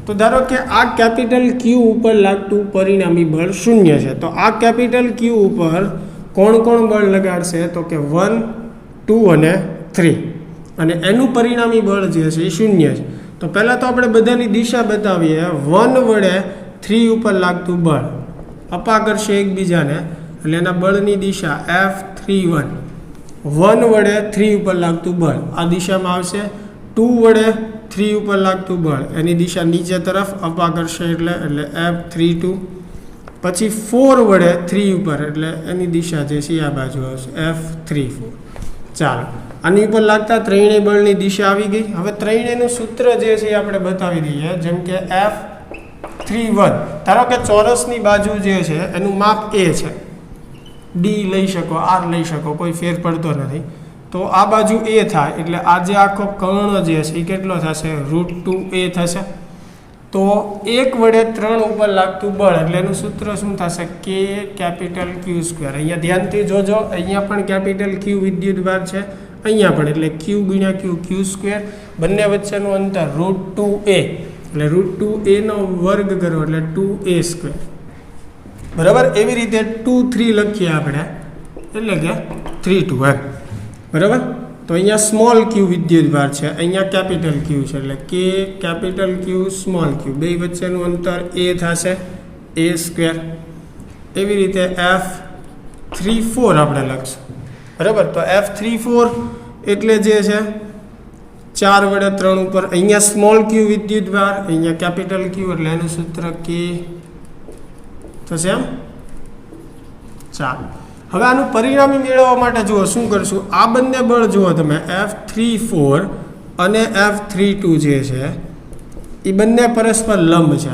તો ધારો કે આ કેપિટલ ક્યુ ઉપર લાગતું પરિણામી બળ 0 છે. તો આ કેપિટલ ક્યુ ઉપર કોણ બળ લગાડશે? તો કે 1, 2 અને 3, અને એનું પરિણામી બળ જે છે એ 0 છે. તો પહેલાં તો આપણે બધાની દિશા બતાવીએ. 1 વડે 3 ઉપર લાગતું બળ અપા કરશે એકબીજાને, એટલે એના બળની દિશા F31. 1 વડે 3 ઉપર લાગતું બળ આ દિશામાં આવશે. 2 વડે 3 ઉપર લાગતું બળ એની દિશા નીચે તરફ અપા કરશે, એટલે F32. પછી 4 વડે 3 ઉપર, એટલે એની દિશા જે છે આ બાજુ આવશે, F34. ચાલો, આની ઉપર લાગતા ત્રણેય બળની દિશા આવી ગઈ. હવે ત્રણેયનું સૂત્ર જે છે એ આપણે બતાવી દઈએ. જેમ કે F31, ધારો કે ચોરસની બાજુ જે છે એનું માપ A છે, D લઈ શકો, R લઈ શકો, કોઈ ફેર પડતો નથી. તો આ બાજુ A થાય એટલે આ જે આખો કર્ણ જે છે એ કેટલો થશે? √2A થશે. તો 1 વડે 3 ઉપર લાગતું બળ, એટલે એનું સૂત્ર શું થશે? K capital Q². અહીંયા ધ્યાનથી જોજો, અહીંયા પણ કેપિટલ Q વિદ્યુતભાર છે, અહીંયા પણ, એટલે Q ગુણ્યા Q, Q². બંને વચ્ચેનું અંતર √2A, એટલે √2A નો વર્ગ કરો એટલે 2A². બરાબર, એવી રીતે 2, 3 લખીએ આપણે, એટલે કે 3, 2 એમ. બરાબર, તો અહીંયા સ્મોલ ક્યુ વિદ્યુતભાર છે, અહીંયા કેપિટલ ક્યુ છે, એટલે K કેપિટલ Q સ્મોલ ક્યુ, બે વચ્ચેનું અંતર A થશે, A². એવી રીતે F34 આપણે લખશું. બરાબર, તો F34 એટલે જે છે 4 વડે 3 ઉપર, અહીંયા સ્મોલ ક્યુ વિદ્યુતભાર, અહીંયા કેપિટલ ક્યુ, એટલે એનું સૂત્ર K થશે એમ. ચાલો, હવે આનું પરિણામી મેળવવા માટે જુઓ શું કરશું? આ બંને બળ જુઓ તમે, F34 અને F32 જે છે એ બંને પરસ્પર લંબ છે,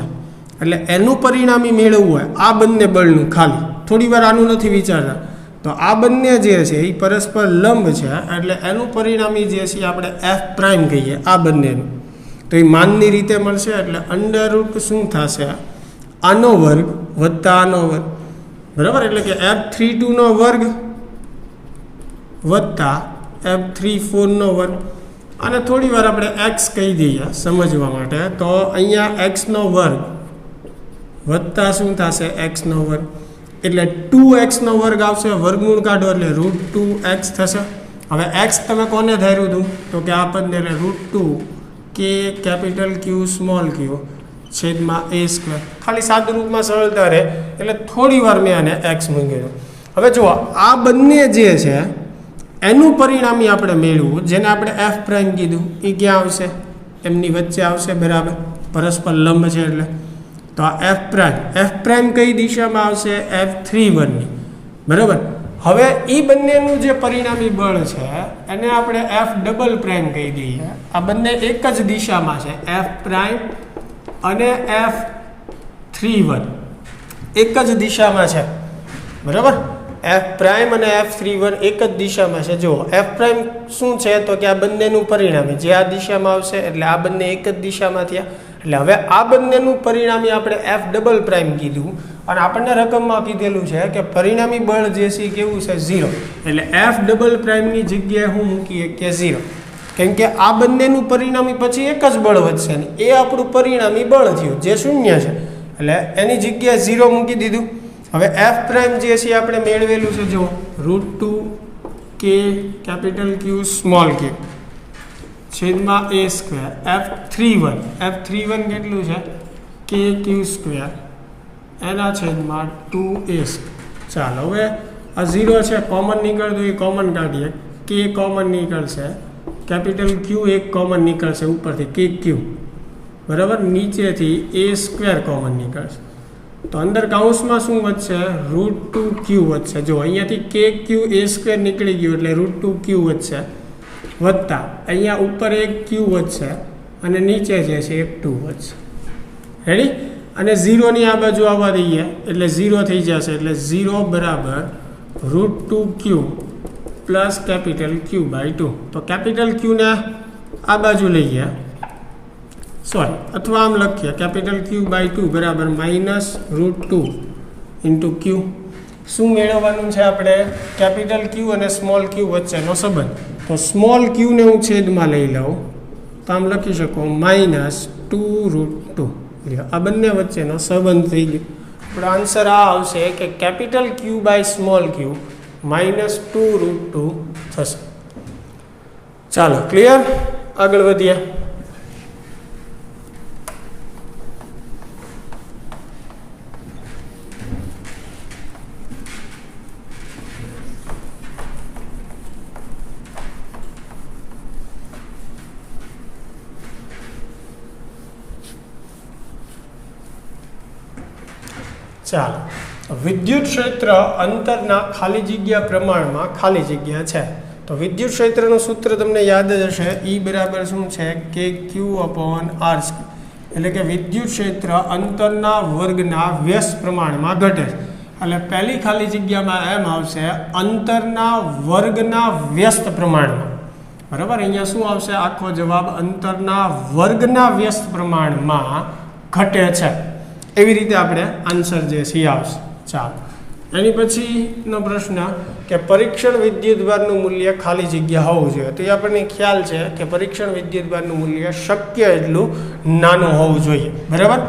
એટલે એનું પરિણામી મેળવવું હોય આ બંને બળનું, ખાલી થોડી વાર આનું નથી વિચારતા, તો આ બંને જે છે એ પરસ્પર લંબ છે, એટલે એનું પરિણામી જે છે આપણે F' કહીએ આ બંનેનું. તો એ માનની રીતે મળશે, એટલે √ શું થશે? આનો વર્ગ વત્તા આનો વર્ગ. બરાબર, એટલે કે F32 નો વર્ગ વત્તા F34 નો વર્ગ. અને થોડી વાર આપણે x કહી દઈએ સમજવા માટે. તો અહીંયા x નો વર્ગ વત્તા શું થશે? x નો વર્ગ, એટલે 2x નો વર્ગ આવશે, વર્ગમૂળ કાઢો એટલે √2x થશે. હવે x તમે કોને ધાર્યું હતું? તો કે આ પદને, એટલે √2 K capital Q small Q છેદમાં A². ખાલી સાદું રૂપમાં સરળતા રહે એટલે થોડી વાર મેં આને x મૂક્યું. હવે જુઓ, આ બંને જે છે એનું પરિણામી આપણે મેળવવું, જેને આપણે F' કીધું, એ ક્યાં આવશે? એમની વચ્ચે આવશે. બરાબર, પરસ્પર લંબ છે એટલે. તો આ F' કઈ દિશામાં આવશે? F31 ની. બરાબર, હવે એ બંનેનું જે પરિણામી બળ છે એને આપણે એફ ડબલ પ્રાઇમ કહી દઈએ. આ બંને એક જ દિશામાં છે, એફ પ્રાઇમ અને F31 એક જ દિશામાં છે, બરાબર. એફ પ્રાઇમ અને F31 એક જ દિશામાં છે. જુઓ એફ પ્રાઇમ શું છે તો કે આ બંનેનું પરિણામી જે આ દિશામાં આવશે એટલે આ બંને એક જ દિશામાં થયા. એટલે હવે આ બંનેનું પરિણામી આપણે એફ ડબલ પ્રાઇમ કીધું અને આપણને રકમમાં કીધેલું છે કે પરિણામી બળ જે છે કેવું છે 0. એટલે એફ ડબલ પ્રાઇમની જગ્યાએ હું મૂકીએ કે 0, કેમ કે આ બંનેનું પરિણામી પછી એક જ બળ વધશે ને એ આપણું પરિણામી બળ થયું જે 0 છે. એટલે એની જગ્યાએ 0 મૂકી દીધું. હવે એફ પ્રાઇમ જે છે આપણે મેળવેલું છે જો √2 k capital Q small k છેદમાં a સ્ક્વેર F31 કેટલું છે k q સ્ક્વેર એના છેદમાં 2a. ચાલો હવે આ 0 છે કોમન નીકળતું એ કોમન કાઢીએ. k કોમન નીકળશે, કેપિટલ Q એક કોમન નીકળશે ઉપરથી k q, બરાબર. નીચેથી a સ્ક્વેર કોમન નીકળશે તો અંદર કાઉન્સમાં શું વધશે √2q વધશે. જો અહીંયાથી k q a સ્ક્વેર નીકળી ગયું એટલે √2q વધશે, વધતા અહીંયા ઉપર એક q વધશે અને નીચે જે છે એક 2 વધશે. રેડી. અને 0ની આ બાજુ આવવા દઈએ એટલે 0 થઈ જશે. એટલે 0 બરાબર √2q plus capital Q by 2. તો કેપિટલ Q ને આ બાજુ લઈએ, સોરી અથવા આમ લખીએ કેપિટલ Q બાય 2 બરાબર -√2 ઇન્ટુ Q. શું મેળવવાનું છે આપણે કેપિટલ Q અને સ્મોલ q વચ્ચેનો સંબંધ. તો સ્મોલ q ને હું છેદમાં લઈ લઉં તો આમ લખી શકો -2√2. આ બંને વચ્ચેનો સંબંધ થઈ ગયો. આપણો આન્સર આ આવશે કે capital Q by small q -2√2 થશે. ચાલો ક્લિયર, આગળ વધીએ. ચાલો વિદ્યુત ક્ષેત્ર અંતરના ખાલી જગ્યા પ્રમાણમાં ખાલી જગ્યા છે. તો વિદ્યુત ક્ષેત્રનું સૂત્ર તમને યાદ જ હશે, E બરાબર શું છે કે Q/R². એટલે કે વિદ્યુત ક્ષેત્ર અંતરના વર્ગના વ્યસ્ત પ્રમાણમાં ઘટે છે. એટલે પહેલી ખાલી જગ્યામાં એમ આવશે અંતરના વર્ગના વ્યસ્ત પ્રમાણમાં, બરાબર. અહીંયા શું આવશે આખો જવાબ અંતરના વર્ગના વ્યસ્ત પ્રમાણમાં ઘટે છે. એવી રીતે આપણે આન્સર જે છે આવશે. ચાલો એની પછીનો પ્રશ્ન કે પરીક્ષણ વિદ્યુતભારનું મૂલ્ય ખાલી જગ્યા હોવું જોઈએ. તો એ આપણને ખ્યાલ છે કે પરીક્ષણ વિદ્યુતભારનું મૂલ્ય શક્ય એટલું નાનું હોવું જોઈએ, બરાબર.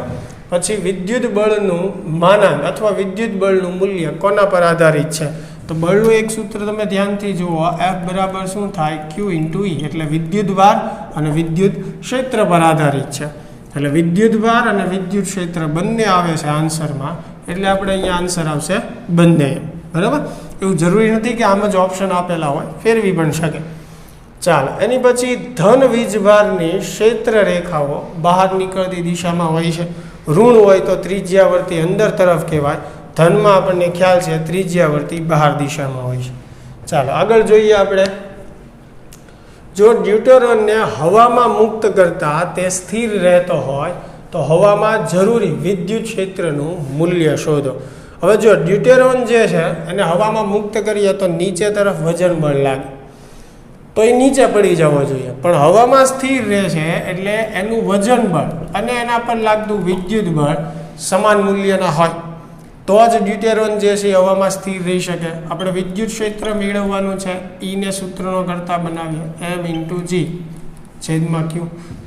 પછી વિદ્યુત બળનું માનાંક અથવા વિદ્યુત બળનું મૂલ્ય કોના પર આધારિત છે? તો બળનું એક સૂત્ર તમે ધ્યાનથી જુઓ, F બરાબર શું થાય Q × E. એટલે વિદ્યુતભાર અને વિદ્યુત ક્ષેત્ર પર આધારિત છે. એટલે વિદ્યુતભાર અને વિદ્યુત ક્ષેત્ર બંને આવે છે આન્સરમાં. એટલે આપણે અહીંયા આન્સર આવશે બંને, બરાબર. એવું જરૂરી નથી કે આમ જ ઓપ્શન આપેલા હોય, ફેરવી પણ શકે. ચાલો એની પછી ધન વીજભારની ક્ષેત્ર રેખાઓ બહાર નીકળતી દિશામાં હોય છે. ઋણ હોય તો ત્રિજ્યાવર્તી અંદર તરફ કહેવાય, ધનમાં આપણને ખ્યાલ છે ત્રિજ્યાવર્તી બહાર દિશામાં હોય છે. ચાલો આગળ જોઈએ આપણે. જો ડ્યુટરોનને હવામાં મુક્ત કરતા તે સ્થિર રહેતો હોય તો હવામાં જરૂરી વિદ્યુત ક્ષેત્રનું મૂલ્ય શોધો. હવે જો ડ્યુટેરોન જે છે એને હવામાં મુક્ત કરીએ તો નીચે તરફ વજન બળ લાગે, તો એ નીચે પડી જવો જોઈએ. પણ હવામાં સ્થિર રહે છે એટલે એનું વજન બળ અને એના પર લાગતું વિદ્યુત બળ સમાન મૂલ્યના હોય તો જ ડ્યુટેરોન જે છે હવામાં સ્થિર રહી શકે. આપણે વિદ્યુત ક્ષેત્ર મેળવવાનું છે, E ને સૂત્રનો કરતા બનાવીએ m × G/Q.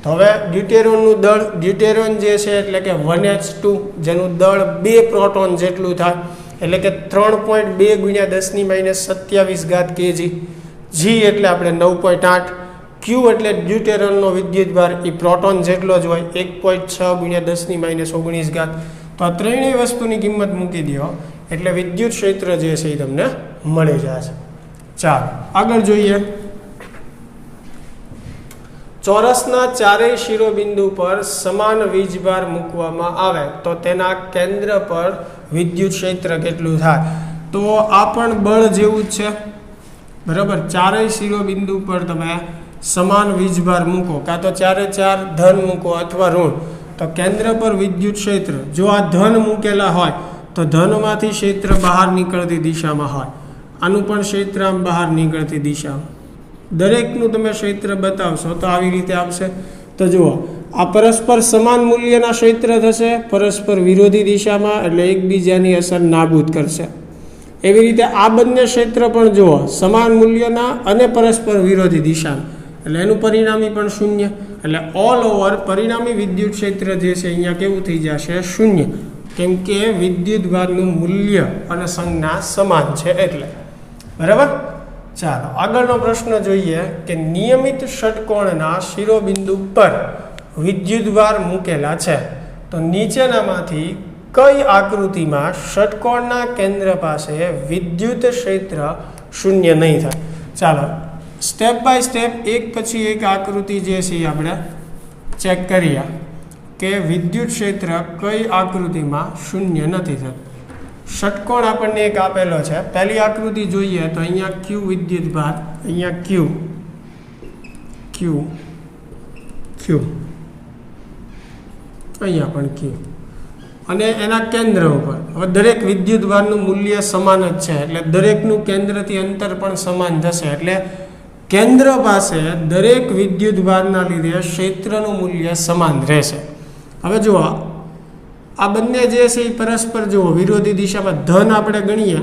તો હવે ડ્યુટેરોનનું દળ, ડ્યુટેરોન જે છે એટલે કે 1h2 જેનું દળ 2 પ્રોટોન જેટલું થાય, એટલે કે 3.2 × 10⁻27 kg. G એટલે આપણે 9.8, Q એટલે ડ્યુટેરોનનો વિદ્યુતભાર એ પ્રોટોન જેટલો જ હોય 1.6 × 10⁻19. તો આ ત્રણેય વસ્તુની કિંમત મૂકી દો એટલે વિદ્યુત ક્ષેત્ર જે છે એ તમને મળી જશે. ચાલો આગળ જોઈએ. ચોરસના ચારેય શિરોબિંદુ પર સમાન વીજભાર મૂકવામાં આવે તો તેના કેન્દ્ર પર વિદ્યુત ક્ષેત્ર કેટલું થાય? તો તો આ પણ બળ જેવું જ છે, બરાબર. ચારેય શિરોબિંદુ પર તમે સમાન વીજભાર મૂકો, કાં તો ચારે ચાર ધન મૂકો અથવા ઋણ, તો કેન્દ્ર પર વિદ્યુત ક્ષેત્ર જો આ ધન મૂકેલા હોય તો ધનમાંથી ક્ષેત્ર બહાર નીકળતી દિશામાં હોય, આનું પણ ક્ષેત્ર આમ બહાર નીકળતી દિશામાં. દરેકનું તમે ક્ષેત્ર બતાવશો તો આવી રીતે આવશે. તો જુઓ, આ પરસ્પર સમાન મૂલ્યના ક્ષેત્ર થશે, પરસ્પર વિરોધી દિશામાં, એટલે એકબીજાની અસર નાબૂદ કરશે. એવી રીતે આ બંને ક્ષેત્ર પણ જુઓ સમાન મૂલ્યના અને પરસ્પર વિરોધી દિશામાં, એટલે એનું પરિણામી પણ શૂન્ય. એટલે ઓલ ઓવર પરિણામી વિદ્યુત ક્ષેત્ર જે છે અહીંયા કેવું થઈ જશે? શૂન્ય. કેમ કે વિદ્યુતભારનું મૂલ્ય અને સંજ્ઞા સમાન છે એટલે. બરાબર. ચાલો આગળનો પ્રશ્ન જોઈએ કે નિયમિત ષટકોણના શિરોબિંદુ પર વિદ્યુતભાર મૂકેલા છે, તો નીચેનામાંથી કઈ આકૃતિમાં ષટકોણના કેન્દ્ર પાસે વિદ્યુત ક્ષેત્ર શૂન્ય નહીં થાય? ચાલો સ્ટેપ બાય સ્ટેપ એક પછી એક આકૃતિ જે છે આપણે ચેક કરીએ કે વિદ્યુત ક્ષેત્ર કઈ આકૃતિમાં શૂન્ય નથી થતું. ષટકોણ આપણને એક આપેલો છે. પહેલી આકૃતિ જોઈએ તો અહીંયા ક્યુ વિદ્યુતભાર, અહીંયા ક્યુ ક્યુ ક્યુ, અહીંયા પણ ક્યુ, અને એના કેન્દ્ર ઉપર હવે દરેક વિદ્યુતભારનું મૂલ્ય સમાન જ છે, એટલે દરેકનું કેન્દ્રથી અંતર પણ સમાન થશે. એટલે કેન્દ્ર પાસે દરેક વિદ્યુતભારના લીધે ક્ષેત્રનું મૂલ્ય સમાન રહેશે. હવે જુઓ આ બંને જે છે એ પરસ્પર જુઓ વિરોધી દિશામાં ધન આપણે ગણીએ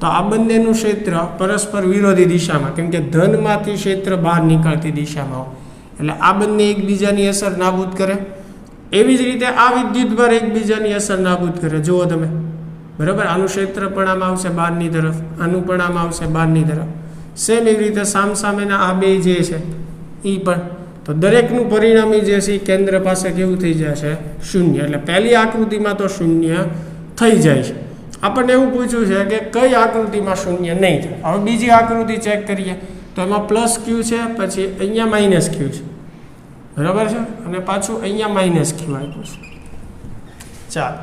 તો આ બંનેનું ક્ષેત્ર પરસ્પર વિરોધી દિશામાં, કેમ કે ધનમાંથી ક્ષેત્ર બહાર નીકળતી દિશામાં હોય, એટલે આ બંને એકબીજાની અસર નાબૂદ કરે. એવી જ રીતે આ વિદ્યુતભાર એકબીજાની અસર નાબૂદ કરે. જુઓ તમે, બરાબર. આનું ક્ષેત્ર પણ આમ આવશે બહારની તરફ, આનું પણ આમ આવશે બહારની તરફ. સેમ એવી રીતે સામસામેના આ બે જે છે એ પણ, તો દરેકનું પરિણામી જે છે એ કેન્દ્ર પાસે કેવું થઈ જશે? શૂન્ય. એટલે પહેલી આકૃતિમાં તો શૂન્ય થઈ જાય છે. આપણને એવું પૂછ્યું છે કે કઈ આકૃતિમાં શૂન્ય નહીં થાય. હવે બીજી આકૃતિ ચેક કરીએ તો એમાં પ્લસ ક્યુ છે, પછી અહીંયા માઇનસ ક્યુ છે, બરાબર છે, અને પાછું અહીંયા માઇનસ ક્યુ આપ્યું છે. ચાલો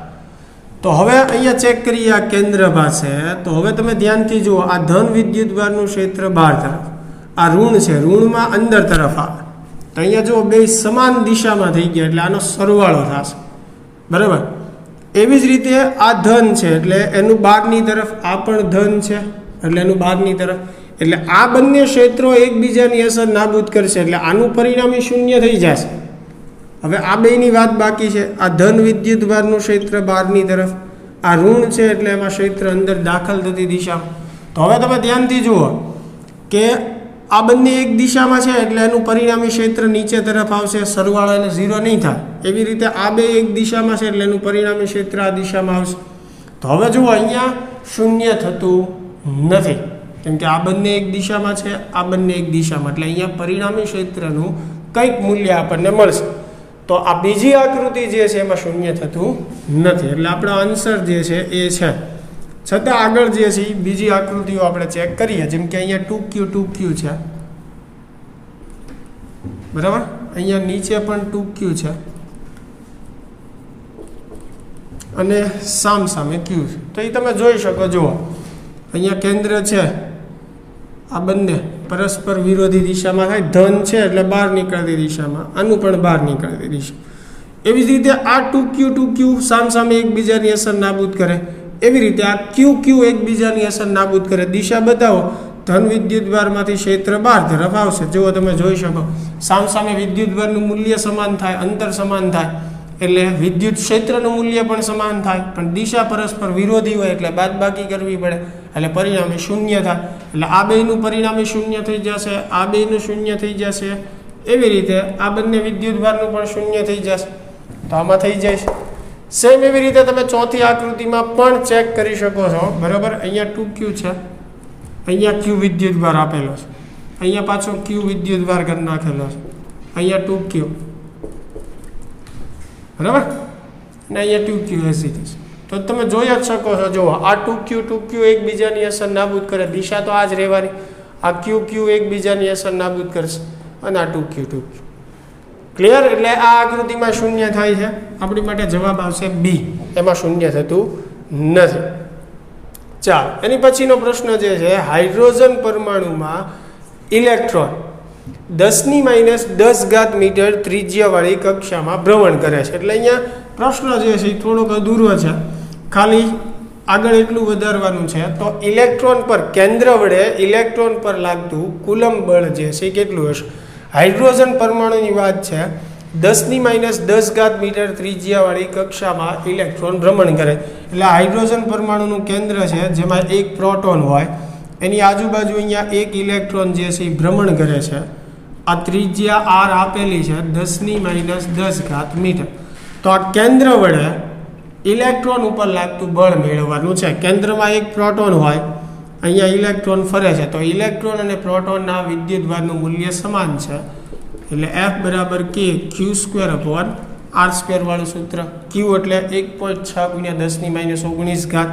તો હવે અહીંયા ચેક કરીએ આ કેન્દ્ર પાસે. તો હવે તમે ધ્યાનથી જુઓ, આ ધન વિદ્યુતભારનું ક્ષેત્ર બહાર તરફ, આ ઋણ છે, ઋણમાં અંદર તરફ આવે. તો અહીંયા જુઓ બે સમાન દિશામાં થઈ ગયા, એટલે આનો સરવાળો થશે, બરાબર. એવી જ રીતે આ ધન છે એટલે એનું બહારની તરફ, આ પણ ધન છે એટલે એનું બહારની તરફ, એટલે આ બંને ક્ષેત્રો એકબીજાની અસર નાબૂદ કરશે, એટલે આનું પરિણામી શૂન્ય થઈ જશે. હવે આ બેની વાત બાકી છે. આ ધન વિદ્યુતભારનું ક્ષેત્ર બહારની તરફ, આ ઋણ છે એટલે એમાં ક્ષેત્ર અંદર દાખલ થતી દિશામાં. તો હવે તમે ધ્યાનથી જુઓ કે આ બંને એક દિશામાં છે એટલે એનું પરિણામી ક્ષેત્ર નીચે તરફ આવશે, સરવાળો એને 0 નહીં થાય. એવી રીતે આ બે એક દિશામાં છે એટલે એનું પરિણામી ક્ષેત્ર આ દિશામાં આવશે. તો હવે જુઓ અહીંયા શૂન્ય થતું નથી, કેમ કે આ બંને એક દિશામાં છે, આ બંને એક દિશામાં, એટલે અહીંયા પરિણામી ક્ષેત્રનું કંઈક મૂલ્ય આપણને મળશે. તો આ બીજી આકૃતિ જે છે એમાં શૂન્ય થતું નથી, એટલે આપણો આન્સર જે છે એ છે. છતાં આગળ જે છે બીજી આકૃતિઓ આપણે ચેક કરીએ, જેમ કે અહીંયા 2Q છે, બરાબર. અહીંયા નીચે પણ 2Q છે અને સામે Q છે. તો એ તમે જોઈ શકો. જુઓ અહીંયા કેન્દ્ર છે, આ બંને પરસ્પર વિરોધી દિશામાં થાય. ધન છે એટલે બહાર નીકળતી દિશામાં, આનું પણ બહાર નીકળતી દિશા. એવી જ રીતે આ 2Q સામે એકબીજાની અસર નાબૂદ કરે. એવી રીતે આ QQ એકબીજાની અસર નાબૂદ કરે. દિશા બતાવો, ધન વિદ્યુતભારમાંથી ક્ષેત્ર બહાર તરફ આવશે. જુઓ તમે જોઈ શકો, સામે વિદ્યુતભારનું મૂલ્ય સમાન થાય, અંતર સમાન થાય, એટલે વિદ્યુત ક્ષેત્રનું મૂલ્ય પણ સમાન થાય, પણ દિશા પરસ્પર વિરોધી હોય એટલે બાદબાકી કરવી પડે, એટલે પરિણામી શૂન્ય થાય. એટલે આ બેનું પરિણામી શૂન્ય થઈ જશે, આ બેનું શૂન્ય થઈ જશે. એવી રીતે આ બંને વિદ્યુતભારનું પણ શૂન્ય થઈ જશે. તો આમાં થઈ જાય. સેમ એવી રીતે તમે ચોથી આકૃતિમાં પણ ચેક કરી શકો છો, બરાબર. અહીંયા 2Q છે, અહીંયા Q વિદ્યુતભાર આપેલો છે, અહીંયા પાછો Q વિદ્યુતભાર કરી નાખેલો છે, અહીંયા 2Q, બરાબર, અને અહીંયા 2Q એસી થશે. તો તમે જોઈ જ શકો છો. જુઓ આ 2Q એકબીજાની અસર નાબૂદ કરે, દિશા તો આ જ રહેવાની. આ QQ એકબીજાની અસર નાબૂદ કરશે, અને આ 2Q. ક્લિયર? એટલે આ આકૃતિમાં શૂન્ય થાય છે. આપણી માટે જવાબ આવશે B, એમાં શૂન્ય થતું નથી. ચાલો એની પછીનો પ્રશ્ન જે છે, હાઇડ્રોજન પરમાણુમાં ઇલેક્ટ્રોન 10⁻10 મીટર ત્રિજ્યાવાળી કક્ષામાં ભ્રમણ કરે છે. એટલે અહીંયા પ્રશ્ન જે છે એ થોડોક અધૂરો છે, ખાલી આગળ એટલું વધારવાનું છે. તો ઇલેક્ટ્રોન પર કેન્દ્ર વડે ઇલેક્ટ્રોન પર લાગતું કુલમ બળ જે છે એ કેટલું હશે? હાઇડ્રોજન પરમાણુની વાત છે, 10⁻10 મીટર ત્રિજ્યાવાળી કક્ષામાં ઇલેક્ટ્રોન ભ્રમણ કરે. એટલે હાઇડ્રોજન પરમાણુનું કેન્દ્ર છે જેમાં એક પ્રોટોન હોય, એની આજુબાજુ અહીંયા એક ઇલેક્ટ્રોન જે છે એ ભ્રમણ કરે છે. આ ત્રિજ્યા r આપેલી છે 10⁻10 મીટર. તો આ કેન્દ્ર વડે ઇલેક્ટ્રોન ઉપર લાગતું બળ મેળવવાનું છે. કેન્દ્રમાં એક પ્રોટોન હોય, અહીંયા ઇલેક્ટ્રોન ફરે છે, તો ઇલેક્ટ્રોન અને પ્રોટોનના વિદ્યુતભારનું મૂલ્ય સમાન છે. એટલે F બરાબર K Q² વાળું સૂત્ર. Q એટલે 1.6 × 10⁻19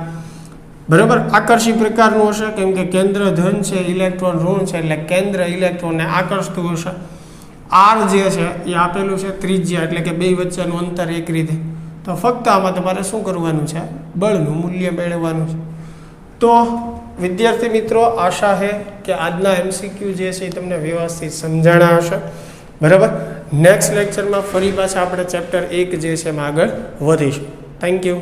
બરાબર. આકર્ષી પ્રકારનું હશે કેમ કે કેન્દ્ર ધન છે, ઇલેક્ટ્રોન ઋણ છે, એટલે કેન્દ્ર ઇલેક્ટ્રોનને આકર્ષતું હશે. R જે છે એ આપેલું છે ત્રિજ્યા, એટલે કે બે વચ્ચેનું અંતર એક રીતે. તો ફક્ત આમાં તમારે શું કરવાનું છે? બળનું મૂલ્ય મેળવવાનું છે. તો વિદ્યાર્થી મિત્રો, આશા છે કે આજના MCQ જે છે એ તમને વ્યવસ્થિત સમજાણા હશે. બરાબર. નેક્સ્ટ લેક્ચરમાં ફરી પાછા આપણે ચેપ્ટર 1 જે છે એમાં આગળ વધીશું. Thank you.